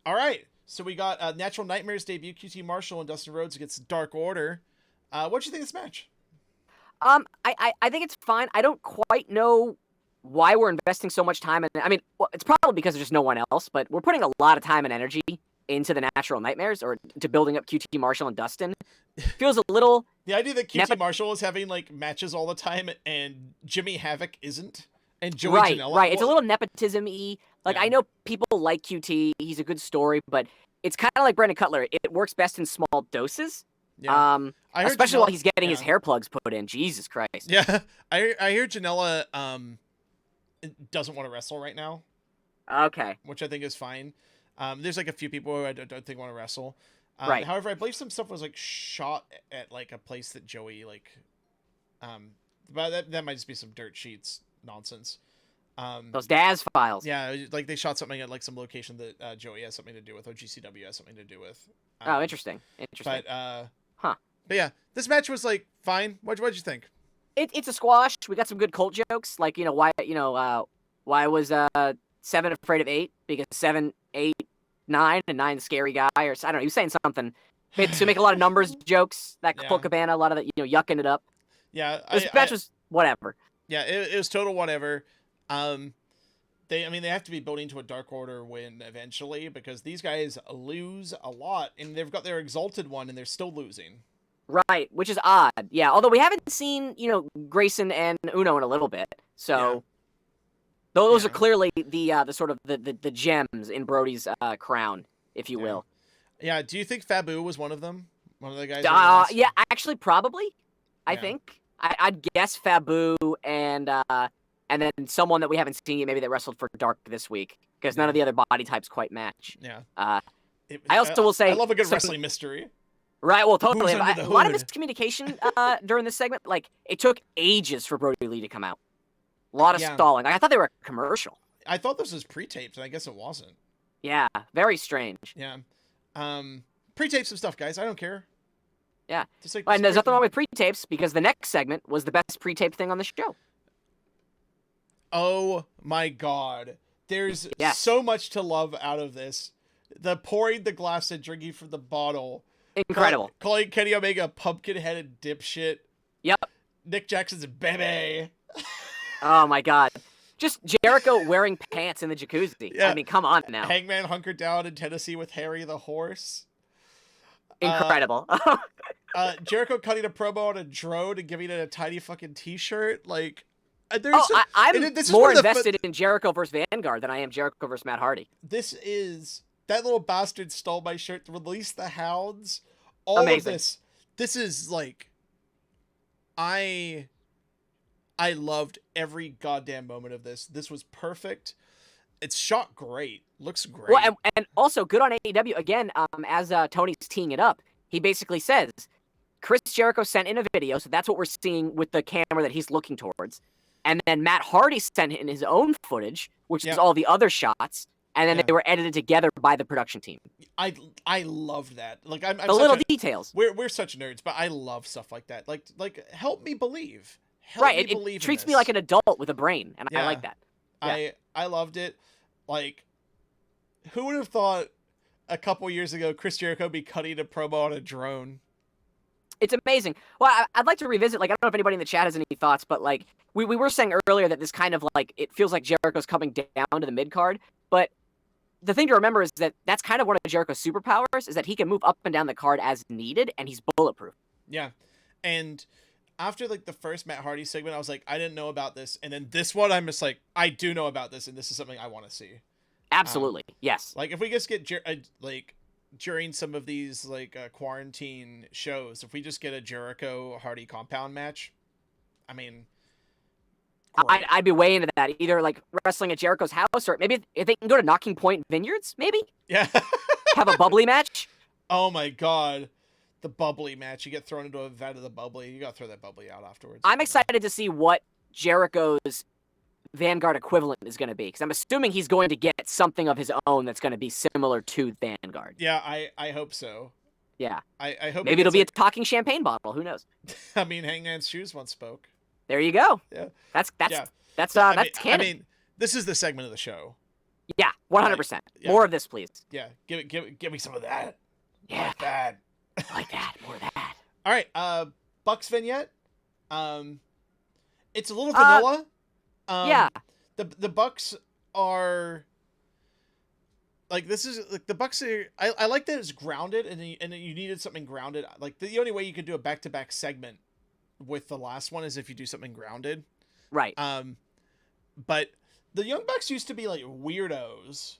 All right. So we got Natural Nightmares debut, QT Marshall and Dustin Rhodes against Dark Order. What'd you think of this match? I think it's fine. I don't quite know why we're investing so much time in it. I mean, it's probably because there's just no one else, but we're putting a lot of time and energy into the Natural Nightmares, or to building up QT Marshall and Dustin. Feels a little... The idea that QT Marshall is having like matches all the time and Jimmy Havoc isn't, and Joey Janela... Right, it's a little nepotism-y. Like, I know people like QT, he's a good story, but it's kind of like Brandon Cutler. It works best in small doses. Yeah. Especially while he's getting his hair plugs put in. Jesus Christ. Yeah, I hear Janela doesn't want to wrestle right now. Okay. Which I think is fine. There's like a few people who I don't think want to wrestle. Right. However, I believe some stuff was like shot at like a place that Joey like. But that might just be some dirt sheets nonsense. Those Daz files. Yeah, like they shot something at like some location that Joey has something to do with, or GCW has something to do with. Oh, interesting. But But yeah, this match was like fine. What'd you think? It's a squash. We got some good cult jokes, like why was 7 afraid of 8 because 7, 8, 9, and 9 scary guy, or I don't know. He was saying something to make a lot of numbers jokes. That Colt Cabana, a lot of that, yucking it up. Yeah, this match was whatever. Yeah, it was total whatever. They have to be building to a Dark Order win eventually, because these guys lose a lot, and they've got their Exalted One, and they're still losing. Right, which is odd. Yeah, although we haven't seen, Grayson and Uno in a little bit, so those are clearly the sort of the gems in Brody's crown, if you will. Yeah. Do you think Fabu was one of them? One of the guys? Yeah, actually, probably. I think I'd guess Fabu and then someone that we haven't seen yet, maybe that wrestled for Dark this week, because none of the other body types quite match. Yeah. I also will say I love a good wrestling mystery. Right, well, totally. Who's under the A lot of hood? miscommunication during this segment. Like, it took ages for Brody Lee to come out. A lot of Yeah. stalling. I thought they were a commercial. I thought this was pre-taped, and I guess it wasn't. Yeah, very strange. Yeah. Pre-tape some stuff, guys. I don't care. Yeah. Just like, And there's nothing wrong with pre-tapes because the next segment was the best pre-taped thing on the show. Oh my god. There's Yes. so much to love out of this. The pouring the glass and drinking from the bottle. Incredible. Calling Kenny Omega a pumpkin-headed dipshit. Yep. Nick Jackson's bebe. Oh my god. Just Jericho wearing pants in the jacuzzi. Yeah. I mean, come on now. Hangman hunkered down in Tennessee with Harry the horse. Incredible. Jericho cutting a promo on a drone and giving it a tiny fucking t-shirt. Like, I'm this is more one of the invested in Jericho versus Vanguard than I am Jericho versus Matt Hardy. This is... That little bastard stole my shirt to release the hounds. All Amazing. of this is like... I loved every goddamn moment of this. This was perfect. It's shot great. Looks great. Well, and also good on AEW again. As Tony's teeing it up, he basically says Chris Jericho sent in a video, so that's what we're seeing with the camera that he's looking towards, and then Matt Hardy sent in his own footage, which is all the other shots, and then they were edited together by the production team. I loved that. Like I'm the little details. We're such nerds, but I love stuff like that. Like help me believe. It treats me like an adult with a brain, and I like that. Yeah. I loved it. Like, who would have thought a couple years ago Chris Jericho be cutting a promo on a drone? It's amazing. Well, I'd like to revisit, like, I don't know if anybody in the chat has any thoughts, but, like, we were saying earlier that this kind of, like, it feels like Jericho's coming down to the mid-card, but the thing to remember is that that's kind of one of Jericho's superpowers, is that he can move up and down the card as needed, and he's bulletproof. Yeah. And after, like, the first Matt Hardy segment, I was like, I didn't know about this, and then this one, I'm just like, I do know about this, and this is something I want to see. Absolutely. Yes. Like, if we just get, during some of these, like, quarantine shows, if we just get a Jericho-Hardy compound match, I mean... I'd be way into that. Either, like, wrestling at Jericho's house, or maybe if they can go to Knocking Point Vineyards, maybe? Yeah. Have a bubbly match? Oh, my God. The bubbly match. You get thrown into a vat of the bubbly. You got to throw that bubbly out afterwards. I'm excited to see what Jericho's Vanguard equivalent is going to be, because I'm assuming he's going to get something of his own that's going to be similar to Vanguard. Yeah, I hope so. Yeah. I hope maybe it'll be a talking champagne bottle. Who knows? I mean, Hangman's Shoes once spoke. There you go. Yeah. That's canon. I mean, this is the segment of the show. Yeah, 100%. Yeah. More of this, please. Yeah, give me some of that. Yeah. Like that. Like that. More of that. All right, Bucks vignette. It's a little vanilla. Yeah. The Bucks are like, this is like, the Bucks are, I like that it's grounded, and you needed something grounded. Like, the only way you could do a back-to-back segment with the last one is if you do something grounded. Right. But the Young Bucks used to be like weirdos.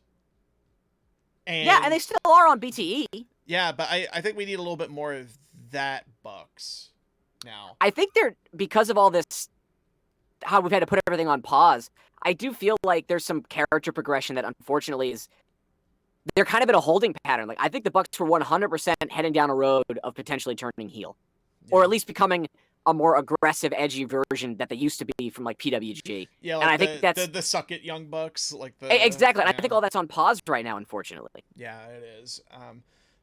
And they still are on BTE. Yeah, but I think we need a little bit more of that Bucks now. I think because of all this, how we've had to put everything on pause, I do feel like there's some character progression that unfortunately they're kind of in a holding pattern. Like, I think the Bucks were 100% heading down a road of potentially turning heel. Yeah. Or at least becoming a more aggressive, edgy version that they used to be from, like, PWG. Yeah, like, and I think that's the suck it Young Bucks, like exactly. And I think all that's on pause right now, unfortunately. Yeah, it is.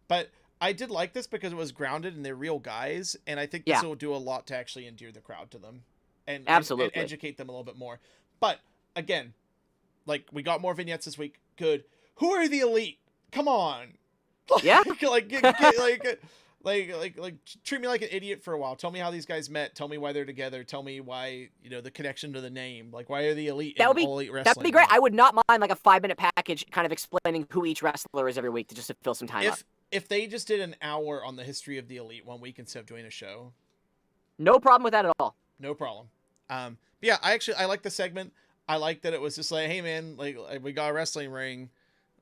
But I did like this because it was grounded and they're real guys, and I think this will do a lot to actually endear the crowd to them, and absolutely and educate them a little bit more. But again, like, we got more vignettes this week. Good. Who are the Elite? Come on. Yeah. Like, treat me like an idiot for a while. Tell me how these guys met. Tell me why they're together. Tell me why, the connection to the name. Like, why are the Elite in All Elite Wrestling? That'd be great. I would not mind, like, a 5-minute package kind of explaining who each wrestler is every week to fill some time up. If they just did an hour on the history of the Elite one week instead of doing a show. No problem with that at all. No problem. But yeah, I like the segment. I like that it was just like, hey man, like we got a wrestling ring.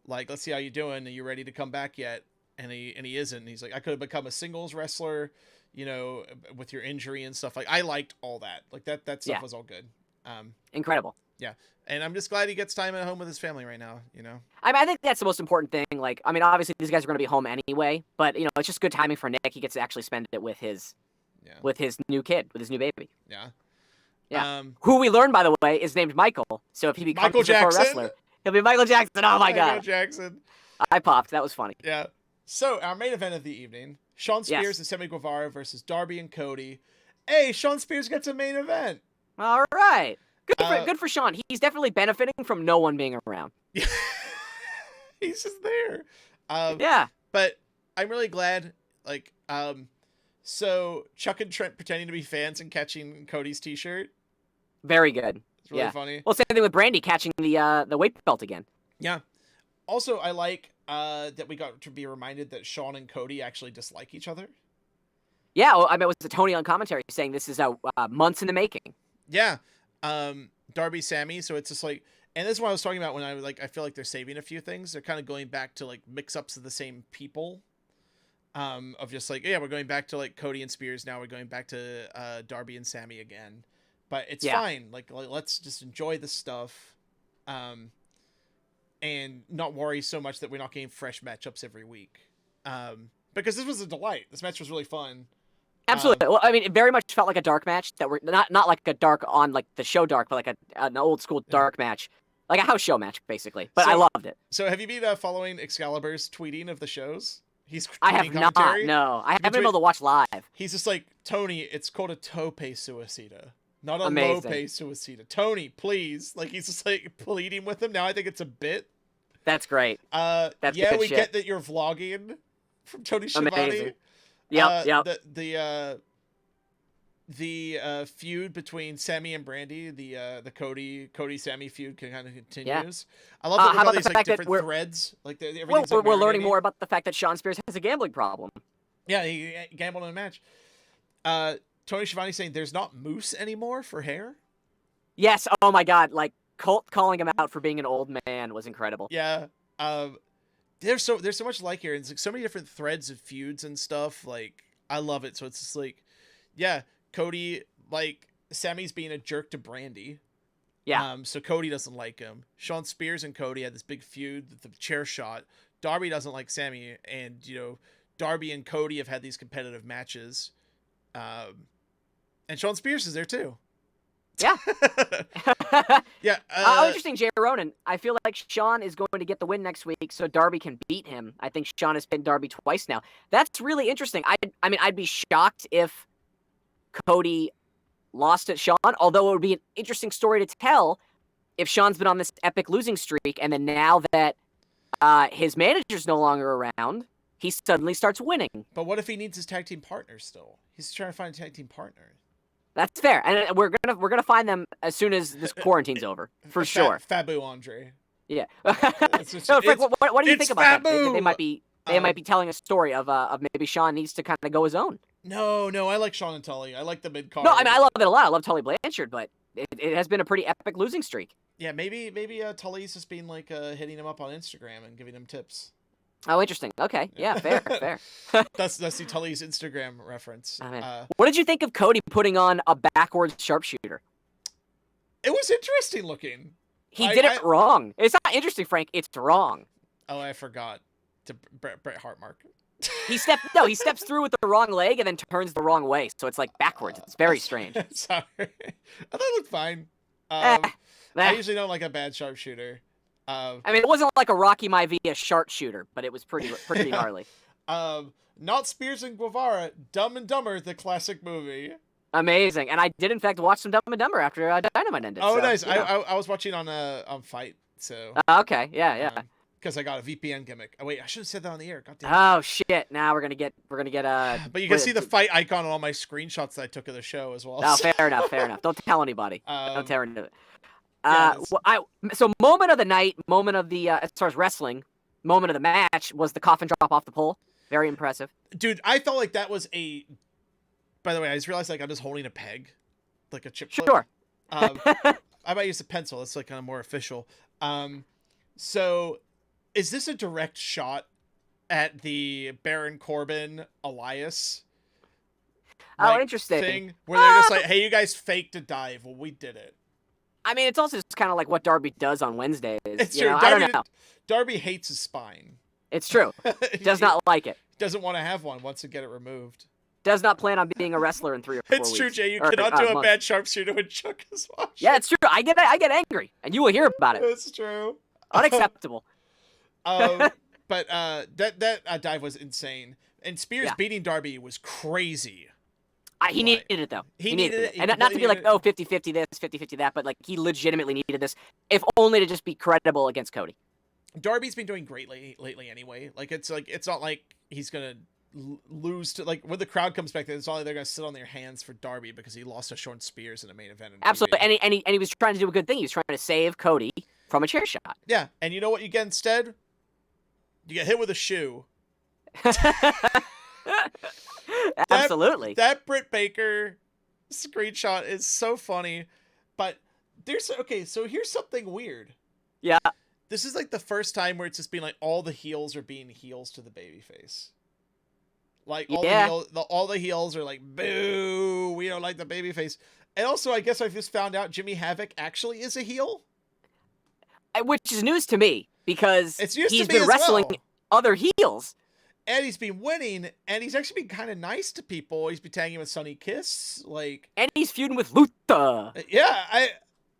Like, let's see how you doing. Are you ready to come back yet? And he isn't. He's like, I could have become a singles wrestler, with your injury and stuff. Like, I liked all that. Like, that stuff was all good. Incredible. Yeah. And I'm just glad he gets time at home with his family right now, you know? I mean, I think that's the most important thing. Like, I mean, obviously these guys are going to be home anyway, but you know, it's just good timing for Nick. He gets to actually spend it with his new kid, with his new baby. Yeah. Yeah. Who we learned, by the way, is named Michael. So if he becomes a pro wrestler, he'll be Michael Jackson. Oh my God. Michael Jackson. I popped. That was funny. Yeah. So our main event of the evening, Sean Spears and Sammy Guevara versus Darby and Cody. Hey, Sean Spears gets a main event. All right. Good for Sean. He's definitely benefiting from no one being around. He's just there. Yeah. But I'm really glad, like, so Chuck and Trent pretending to be fans and catching Cody's t-shirt. Very good. It's really funny. Well, same thing with Brandy catching the weight belt again. Yeah. Also, I like that we got to be reminded that Sean and Cody actually dislike each other. Yeah, well, I mean, it was Tony on commentary saying this is months in the making. Yeah. Darby, Sammy, so it's just like, and this is what I was talking about when I feel like they're saving a few things. They're kind of going back to like mix-ups of the same people. Of just like, yeah, we're going back to like Cody and Spears now. We're going back to Darby and Sammy again. But it's fine. Like, let's just enjoy the stuff. And not worry so much that we're not getting fresh matchups every week. Because this was a delight. This match was really fun. Absolutely. Well, I mean, it very much felt like a dark match that were not like a dark on like the show dark, but like an old school dark match, like a house show match, basically. But I loved it. So have you been following Excalibur's tweeting of the shows? I have commentary? Not. No, I haven't been able to watch live. He's just like, Tony, it's called a tope suicida, not a Amazing. lope suicida. Tony, please. Like, he's just like pleading with him. Now I think it's a bit. That's great. That's yeah, we get that you're vlogging from Tony Schiavone. Amazing. Yep. The feud between Sammy and Brandy, the Cody Sammy feud kind of continues. Yeah. I love that we got these like different threads. Like we're learning more about the fact that Sean Spears has a gambling problem. Yeah, he gambled in a match. Tony Schiavone saying there's not mousse anymore for hair. Yes. Oh my God. Like Colt calling him out for being an old man was incredible. Yeah. There's so much like here, and it's like so many different threads of feuds and stuff. Like, I love it. So it's just like, yeah, Cody, like, Sammy's being a jerk to Brandy. Yeah. So Cody doesn't like him. Sean Spears and Cody had this big feud with the chair shot. Darby doesn't like Sammy, and you know, Darby and Cody have had these competitive matches. And Sean Spears is there too. Yeah. Yeah. Interesting, Jay Ronan. I feel like Sean is going to get the win next week, so Darby can beat him. I think Sean has pinned Darby twice now. That's really interesting. I mean, I'd be shocked if Cody lost at Sean, although it would be an interesting story to tell if Sean's been on this epic losing streak, and then now that his manager's no longer around, he suddenly starts winning. But what if he needs his tag team partner still? He's trying to find a tag team partner. That's fair, and we're gonna find them as soon as this quarantine's over, for sure. Fabu Andre. Yeah. No, Frank, what do you think about that? They might be telling a story of maybe Sean needs to kind of go his own. No, I like Sean and Tully. I like the mid card. No, I mean I love it a lot. I love Tully Blanchard, but it has been a pretty epic losing streak. Yeah, maybe Tully's just been like hitting him up on Instagram and giving him tips. Oh, interesting. Okay, yeah, fair. That's the Tully's Instagram reference. What did you think of Cody putting on a backwards sharpshooter? It was interesting looking. He did it wrong. It's not interesting, Frank. It's wrong. Oh, I forgot. To Bret Hart mark. He steps through with the wrong leg and then turns the wrong way, so it's like backwards. It's very strange. Sorry, I thought it looked fine. I usually don't like a bad sharpshooter. I mean, it wasn't like a Rocky Maivia sharpshooter, but it was pretty gnarly. Not Spears and Guevara, Dumb and Dumber, the classic movie. Amazing, and I did in fact watch some Dumb and Dumber after Dynamite ended. Oh, so, nice! You know. I was watching on Fight, so. Okay, yeah. Because I got a VPN gimmick. Oh wait, I should have said that on the air. God damn it. Oh shit! Now we're gonna get But you can see the Fight icon on all my screenshots that I took of the show as well. Oh, fair enough. Don't tell anybody. Don't tell anybody. So moment of the night, moment of the as far as wrestling, moment of the match was the coffin drop off the pole. Very impressive. Dude, I felt like that was a. By the way, I just realized like I'm just holding a peg, like a chip. Sure. I might use a pencil. It's like kind of more official. So, is this a direct shot at the Baron Corbin Elias? Oh, interesting. Thing where they're just like, "Hey, you guys faked a dive. Well, we did it." I mean, it's also just kind of like what Darby does on Wednesdays. It's you true. know? I don't know. Darby hates his spine. It's true. Does not like it. Doesn't want to have one. Wants to get it removed. Does not plan on being a wrestler in 3 or 4 weeks. It's true, Jay. You cannot do a bad sharpshooter when Chuck is watching. Yeah, it's true. I get angry, and you will hear about it. It's true. Unacceptable. But that dive was insane, and Spears beating Darby was crazy. He needed it, though. He needed it. And not to be like, 50-50 this, 50-50 that, but like he legitimately needed this, if only to just be credible against Cody. Darby's been doing great lately anyway. It's not like he's gonna lose to, like, when the crowd comes back, it's not like they're gonna sit on their hands for Darby because he lost to Shawn Spears in a main event. Absolutely, and he was trying to do a good thing. He was trying to save Cody from a chair shot. Yeah, and you know what you get instead? You get hit with a shoe. Absolutely. That Britt Baker screenshot is so funny, but so here's something weird. Yeah. This is like the first time where it's just been like all the heels are being heels to the babyface. Like all the heels are like, boo, we don't like the babyface. And also, I guess I just found out Jimmy Havoc actually is a heel, which is news to me because he's been wrestling other heels. And he's been winning, and he's actually been kind of nice to people. He's been tagging with Sonny Kiss, and he's feuding with Luther. Yeah,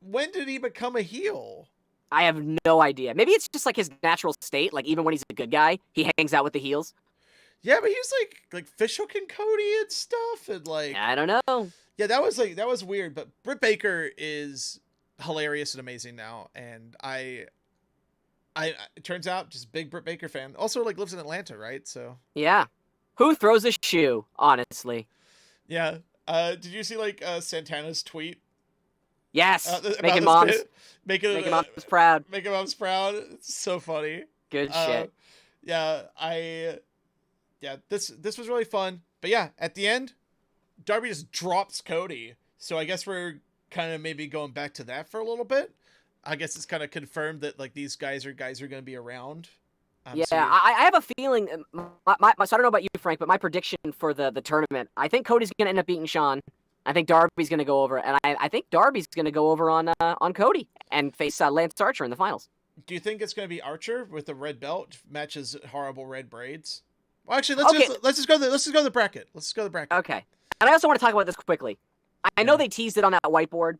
when did he become a heel? I have no idea. Maybe it's just like his natural state. Like even when he's a good guy, he hangs out with the heels. Yeah, but he's like fishhook and Cody and stuff, and I don't know. Yeah, that was weird. But Britt Baker is hilarious and amazing now, and it turns out just big Britt Baker fan. Also lives in Atlanta, right? So yeah, who throws a shoe? Honestly. Yeah. Did you see Santana's tweet? Yes. Making moms proud. Making moms proud. It's so funny. Good shit. Yeah. This was really fun. But yeah, at the end, Darby just drops Cody. So I guess we're kind of maybe going back to that for a little bit. I guess it's kind of confirmed that these guys are going to be around. I have a feeling. So I don't know about you, Frank, but my prediction for the tournament, I think Cody's going to end up beating Shawn. I think Darby's going to go over, and I think Darby's going to go over on Cody and face Lance Archer in the finals. Do you think it's going to be Archer with the red belt matches horrible red braids? Well, actually, let's just go to the bracket. Let's just go to the bracket. Okay, and I also want to talk about this quickly. I know they teased it on that whiteboard,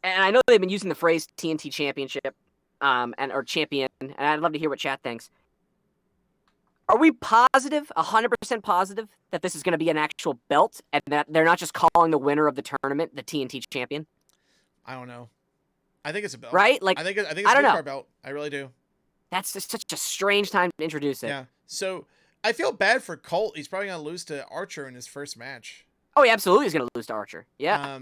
and I know they've been using the phrase TNT Championship, or champion, and I'd love to hear what chat thinks. Are we positive, 100% positive, that this is going to be an actual belt, and that they're not just calling the winner of the tournament the TNT champion? I don't know. I think it's a belt, right? I think it's a big belt. I really do. That's just such a strange time to introduce it. Yeah. So I feel bad for Colt. He's probably going to lose to Archer in his first match. Oh, he absolutely is going to lose to Archer. Yeah.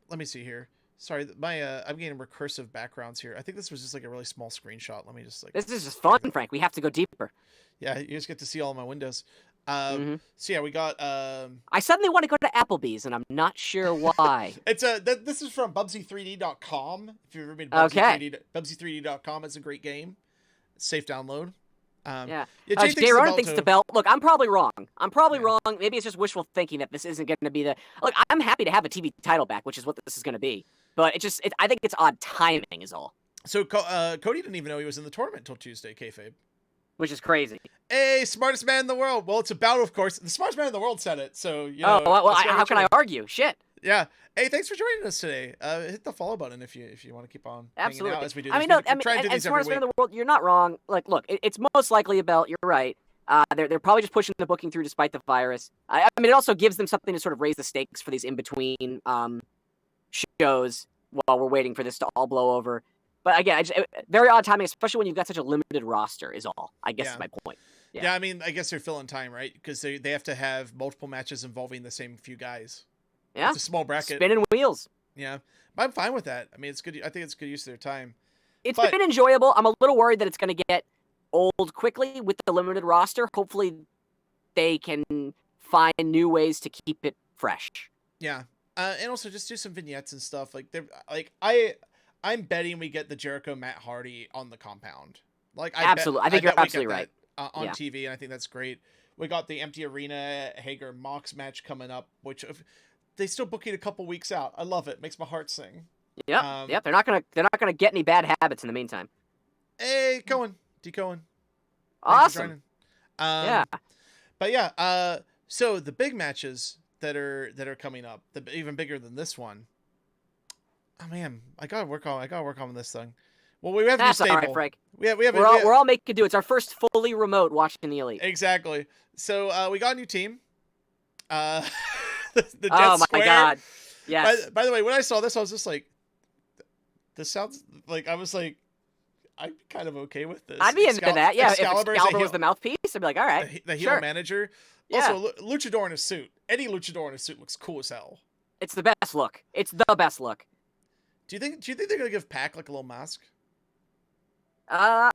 Let me see here. Sorry, I'm getting recursive backgrounds here. I think this was just a really small screenshot. Let me just This is just fun, Frank. We have to go deeper. Yeah, you just get to see all my windows. So yeah, we got. I suddenly want to go to Applebee's, and I'm not sure why. This is from Bubsy3D.com. If you've ever been to Bubsy3D.com, it's a great game. It's safe download. Jay Ronan thinks it's the belt. Look, I'm probably wrong. Wrong. Maybe it's just wishful thinking that this isn't going to be the. Look, I'm happy to have a TV title back, which is what this is going to be. But I think it's odd timing, is all. So Cody didn't even know he was in the tournament until Tuesday, kayfabe. Which is crazy. Hey, smartest man in the world. Well, it's about, of course. The smartest man in the world said it, so you know. Oh, well, how can I argue? Shit. Yeah. Hey, thanks for joining us today. Hit the follow button if you want to keep on hanging out as we do this. And smartest man in the world, you're not wrong. Look, it's most likely a belt. You're right. They're probably just pushing the booking through despite the virus. It also gives them something to sort of raise the stakes for these in between shows while we're waiting for this to all blow over. But again, very odd timing, especially when you've got such a limited roster. Is all I guess is my point. Yeah, I guess they're filling time, right? Because they have to have multiple matches involving the same few guys. Yeah, it's a small bracket, spinning wheels. Yeah, but I'm fine with that. It's good. I think it's good use of their time. It's been enjoyable. I'm a little worried that it's going to get old quickly with the limited roster. Hopefully, they can find new ways to keep it fresh. Yeah, and also just do some vignettes and stuff. I'm betting we get the Jericho Matt Hardy on the compound. Absolutely. I think you're absolutely right. On TV, and I think that's great. We got the empty arena Hager Mox match coming up, which they still book it a couple weeks out. I love it. Makes my heart sing. Yep. Yep. They're not gonna get any bad habits in the meantime. Hey, Cohen, D. Cohen. Awesome. Yeah. But yeah. So the big matches that are coming up, even bigger than this one. Oh man, I gotta work on this thing. Well, we have a new stable. All right, Frank. We're all making do. It's our first fully remote watching the Elite. Exactly. So we got a new team. The Dead Oh my Square. God. Yes. By the way, when I saw this, I was just like, this sounds like I'm kind of okay with this. I'd be into that. Yeah, Excalibur if Excalibur was the mouthpiece, I'd be like, all right, the heel sure. manager. Yeah. Also, luchador in a suit. Any luchador in a suit looks cool as hell. It's the best look. It's the best look. Do you think they're gonna give Pac like a little mask? I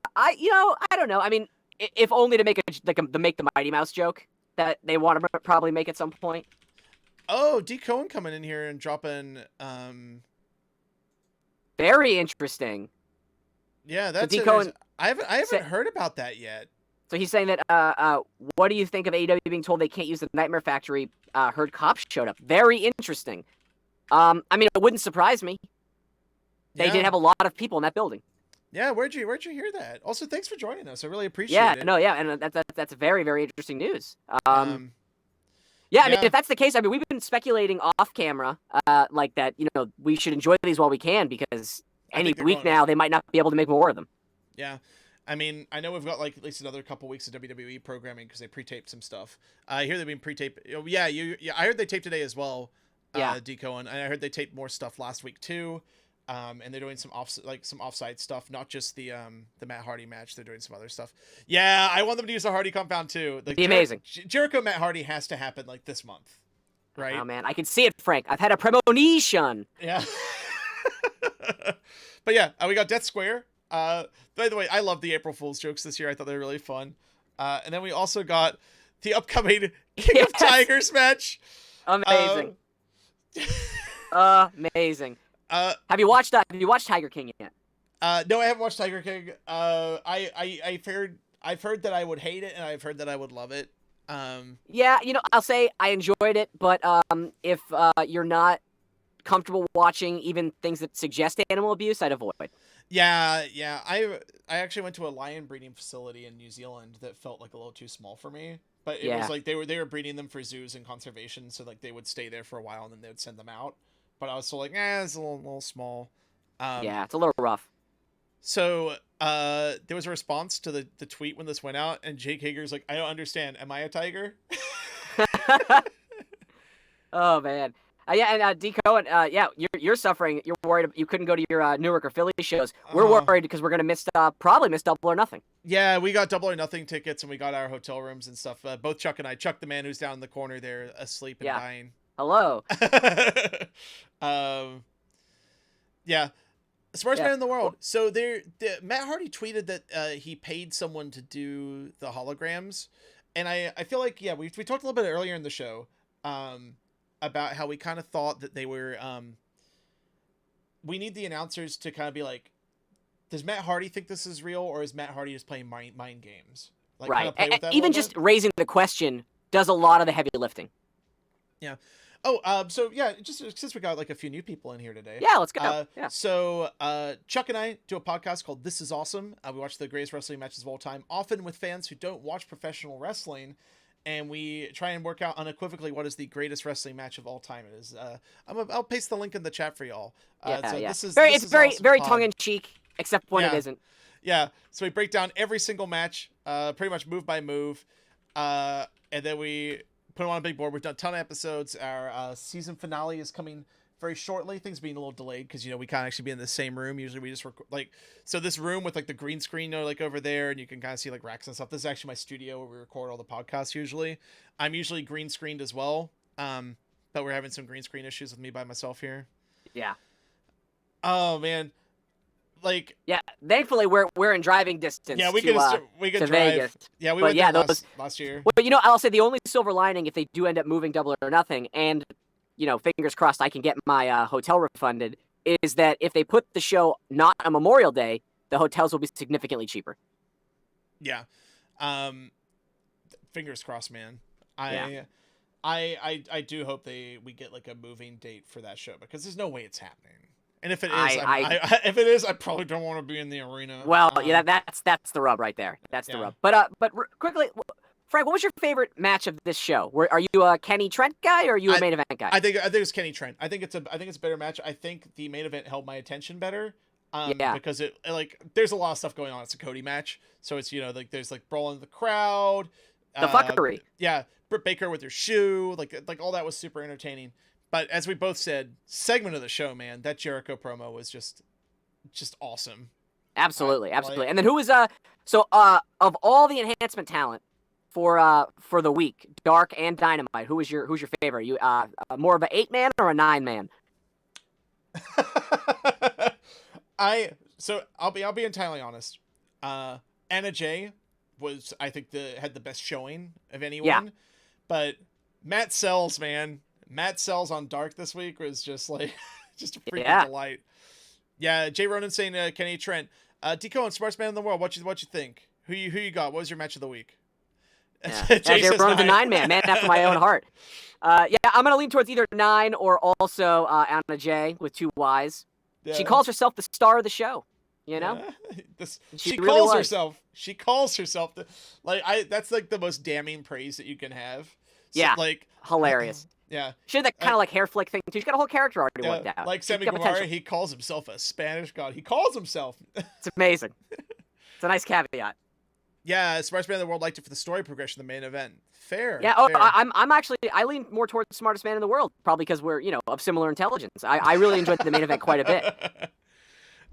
don't know. I mean, if only to make the Mighty Mouse joke that they want to probably make at some point. Oh, D. Cohen coming in here and dropping. Very interesting. Yeah, that's D. Cohen. I haven't heard about that yet. So he's saying that. What do you think of AEW being told they can't use the Nightmare Factory? Heard cops showed up. Very interesting. I mean, it wouldn't surprise me. They did have a lot of people in that building. Yeah, where'd you hear that? Also, thanks for joining us. I really appreciate it. Yeah, no, yeah, and that's very, very interesting news. Yeah, I mean, if that's the case, I mean, we've been speculating off camera, like that. We should enjoy these while we can because any week now they might not be able to make more of them. Yeah, I mean, I know we've got like at least another couple weeks of WWE programming because they pre-taped some stuff. I hear they've been pre-taped. Yeah, I heard they taped today as well. Yeah, D. Cohen, and I heard they taped more stuff last week too. And they're doing some offsite stuff, not just the Matt Hardy match. They're doing some other stuff. Yeah, I want them to use the Hardy compound too. Like, be amazing. Jericho Matt Hardy has to happen like this month, right? Oh man, I can see it, Frank. I've had a premonition. Yeah. But yeah, we got Death Square. By the way, I love the April Fool's jokes this year. I thought they were really fun. And then we also got the upcoming King of Tigers match. Amazing. Amazing. Have you watched Tiger King yet? No, I haven't watched Tiger King. I've heard that I would hate it, and I've heard that I would love it. Yeah, I'll say I enjoyed it, but if you're not comfortable watching even things that suggest animal abuse, I'd avoid. Yeah. I actually went to a lion breeding facility in New Zealand that felt like a little too small for me. But it was like they were breeding them for zoos and conservation, so like they would stay there for a while and then they would send them out. But I was still like, it's a little small. Yeah, it's a little rough. So there was a response to the tweet when this went out, and Jake Hager's like, I don't understand. Am I a tiger? Oh man. Yeah, and D. Cohen, you're suffering. You're worried you couldn't go to your Newark or Philly shows. We're worried because we're gonna probably miss Double or Nothing. Yeah, we got Double or Nothing tickets, and we got our hotel rooms and stuff. Both Chuck and I. Chuck, the man who's down in the corner there, asleep and dying. Hello. Yeah, smartest man in the world. So Matt Hardy tweeted that he paid someone to do the holograms, and I feel like we talked a little bit earlier in the show about how we kind of thought that they were we need the announcers to kind of be like, does Matt Hardy think this is real, or is Matt Hardy just playing mind games? Like, right. Play with that even just raising the question does a lot of the heavy lifting. Yeah. Oh, so yeah, just since we got like a few new people in here today. Yeah, let's go. So Chuck and I do a podcast called This Is Awesome. We watch the greatest wrestling matches of all time, often with fans who don't watch professional wrestling, and we try and work out unequivocally what is the greatest wrestling match of all time. It is. I'll paste the link in the chat for y'all. This is very awesome tongue in cheek, except when it isn't. Yeah. So we break down every single match, pretty much move by move, and then we put them on a big board. We've done a ton of episodes. Our season finale is coming very shortly. Things being a little delayed because we can't actually be in the same room. Usually we just so this room with like the green screen like over there, and you can kind of see like racks and stuff. This is actually my studio where we record all the podcasts. Usually I'm usually green screened as well, but we're having some green screen issues with me by myself here. Yeah. Oh man. Thankfully we're in driving distance. Yeah, we could drive. Vegas. Yeah, we went there last year. Well, I'll say the only silver lining if they do end up moving Double or Nothing, and fingers crossed I can get my hotel refunded, is that if they put the show not on Memorial Day, the hotels will be significantly cheaper. Yeah. Fingers crossed, man. I do hope we get like a moving date for that show, because there's no way it's happening. And if it is, if I it is, I probably don't want to be in the arena. well, yeah, that's the rub right there. That's the rub. But quickly, Frank, what was your favorite match of this show? Are you a Kenny Trent guy or are you a main event guy? I think it's Kenny Trent. I think it's a better match. I think the main event held my attention better. Because it like there's a lot of stuff going on. It's a Cody match, so it's like there's like brawling in the crowd, the fuckery. Yeah, Britt Baker with her shoe, like all that was super entertaining. But as we both said, segment of the show, man, that Jericho promo was just awesome. Absolutely. And then who was of all the enhancement talent for the week, Dark and Dynamite, who's your favorite? You more of an 8-man or a 9-man? I'll be entirely honest. Anna Jay was, I think, had the best showing of anyone. Yeah. But Matt Sells, man. Matt Sells on Dark this week was just like just a freaking delight. Yeah, Jay Ronan saying Kenny Trent. D. Cohen, smartest man in the world. What you think? Who you got? What was your match of the week? Yeah. Jay Ronan's a 9-man, man after my own heart. I'm gonna lean towards either 9 or also Anna Jay with 2 Y's. Yeah. She calls herself the star of the show. You know, she calls herself. She calls herself that's like the most damning praise that you can have. So, like hilarious. Yeah, she had that kind of like hair flick thing too. She's got a whole character already worked out. Like Sammy Guevara, he calls himself a Spanish god. He calls himself. It's amazing. It's a nice caveat. Yeah, smartest man in the world liked it for the story progression, the main event. Fair. Yeah. Fair. I'm actually I lean more towards the smartest man in the world, probably because we're of similar intelligence. I really enjoyed the main event quite a bit.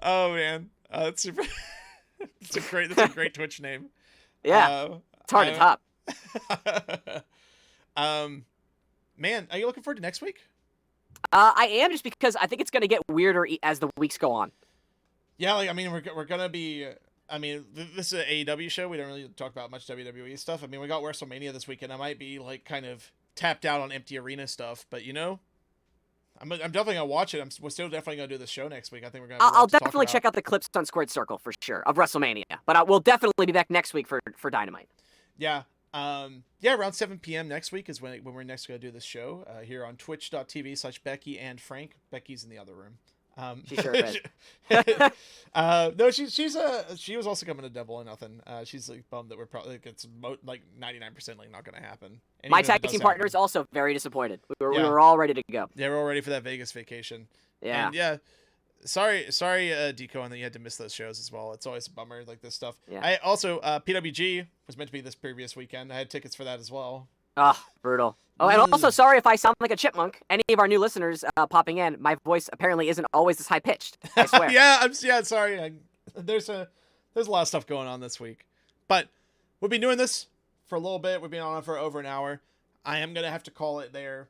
Oh man, that's super. That's a great Twitch name. Yeah, it's hard to top. Man, are you looking forward to next week? I am, just because I think it's going to get weirder as the weeks go on. Yeah, we're gonna be. This is an AEW show. We don't really talk about much WWE stuff. We got WrestleMania this weekend. I might be kind of tapped out on empty arena stuff, but I'm definitely gonna watch it. We're still definitely gonna do the show next week. I think we're gonna. I'll definitely check out the clips on Squared Circle for sure of WrestleMania, but I will definitely be back next week for Dynamite. Yeah. Around 7 p.m. next week is when we're next going to do this show here on twitch.tv/Becky and Frank. Becky's in the other room. She sure is. No, she was also coming to Double or Nothing. She's bummed that we're probably it's 99% not going to happen. And my tag team partner is also very disappointed. We were all ready to go. Yeah, we're all ready for that Vegas vacation. Yeah. And sorry, Deco, and that you had to miss those shows as well. It's always a bummer, this stuff. Yeah. I also PWG was meant to be this previous weekend. I had tickets for that as well. Brutal. Oh, and also sorry if I sound like a chipmunk. Any of our new listeners popping in, my voice apparently isn't always this high pitched. I swear. Sorry. There's a lot of stuff going on this week, but we've been doing this for a little bit. We've been on it for over an hour. I am gonna have to call it there.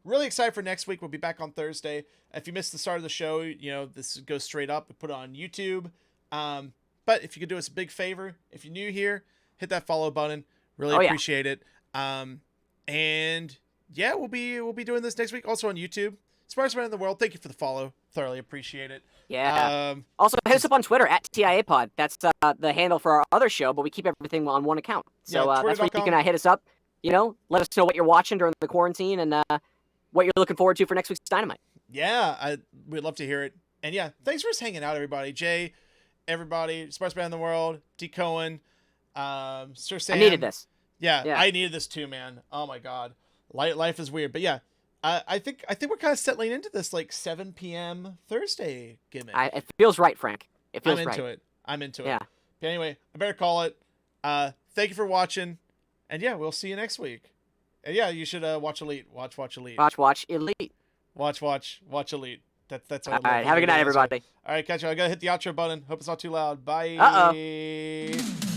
Really excited for next week. We'll be back on Thursday. If you missed the start of the show, this goes straight up. We put it on YouTube. But if you could do us a big favor, if you're new here, hit that follow button. Really appreciate it. And yeah, we'll be doing this next week. Also on YouTube. Smartest man in the world. Thank you for the follow. Thoroughly appreciate it. Yeah. Also hit us up on Twitter at TIAPod. That's the handle for our other show, but we keep everything on one account. So that's where you can hit us up. Let us know what you're watching during the quarantine and what you're looking forward to for next week's Dynamite. Yeah, we'd love to hear it. And yeah, thanks for just hanging out, everybody. Jay, everybody, smartest man in the world, D. Cohen, Sir Sam. I needed this. Yeah, I needed this too, man. Oh my God, life is weird. But yeah, I think we're kind of settling into this 7 p.m. Thursday gimmick. It feels right, Frank. It feels right. I'm into it. Yeah. But anyway, I better call it. Thank you for watching, and yeah, we'll see you next week. And yeah, you should watch Elite. Watch Elite. Watch Elite. Watch Elite. That's all right. Have a good night, everybody. All right, catch you. I gotta hit the outro button. Hope it's not too loud. Bye. Uh-oh.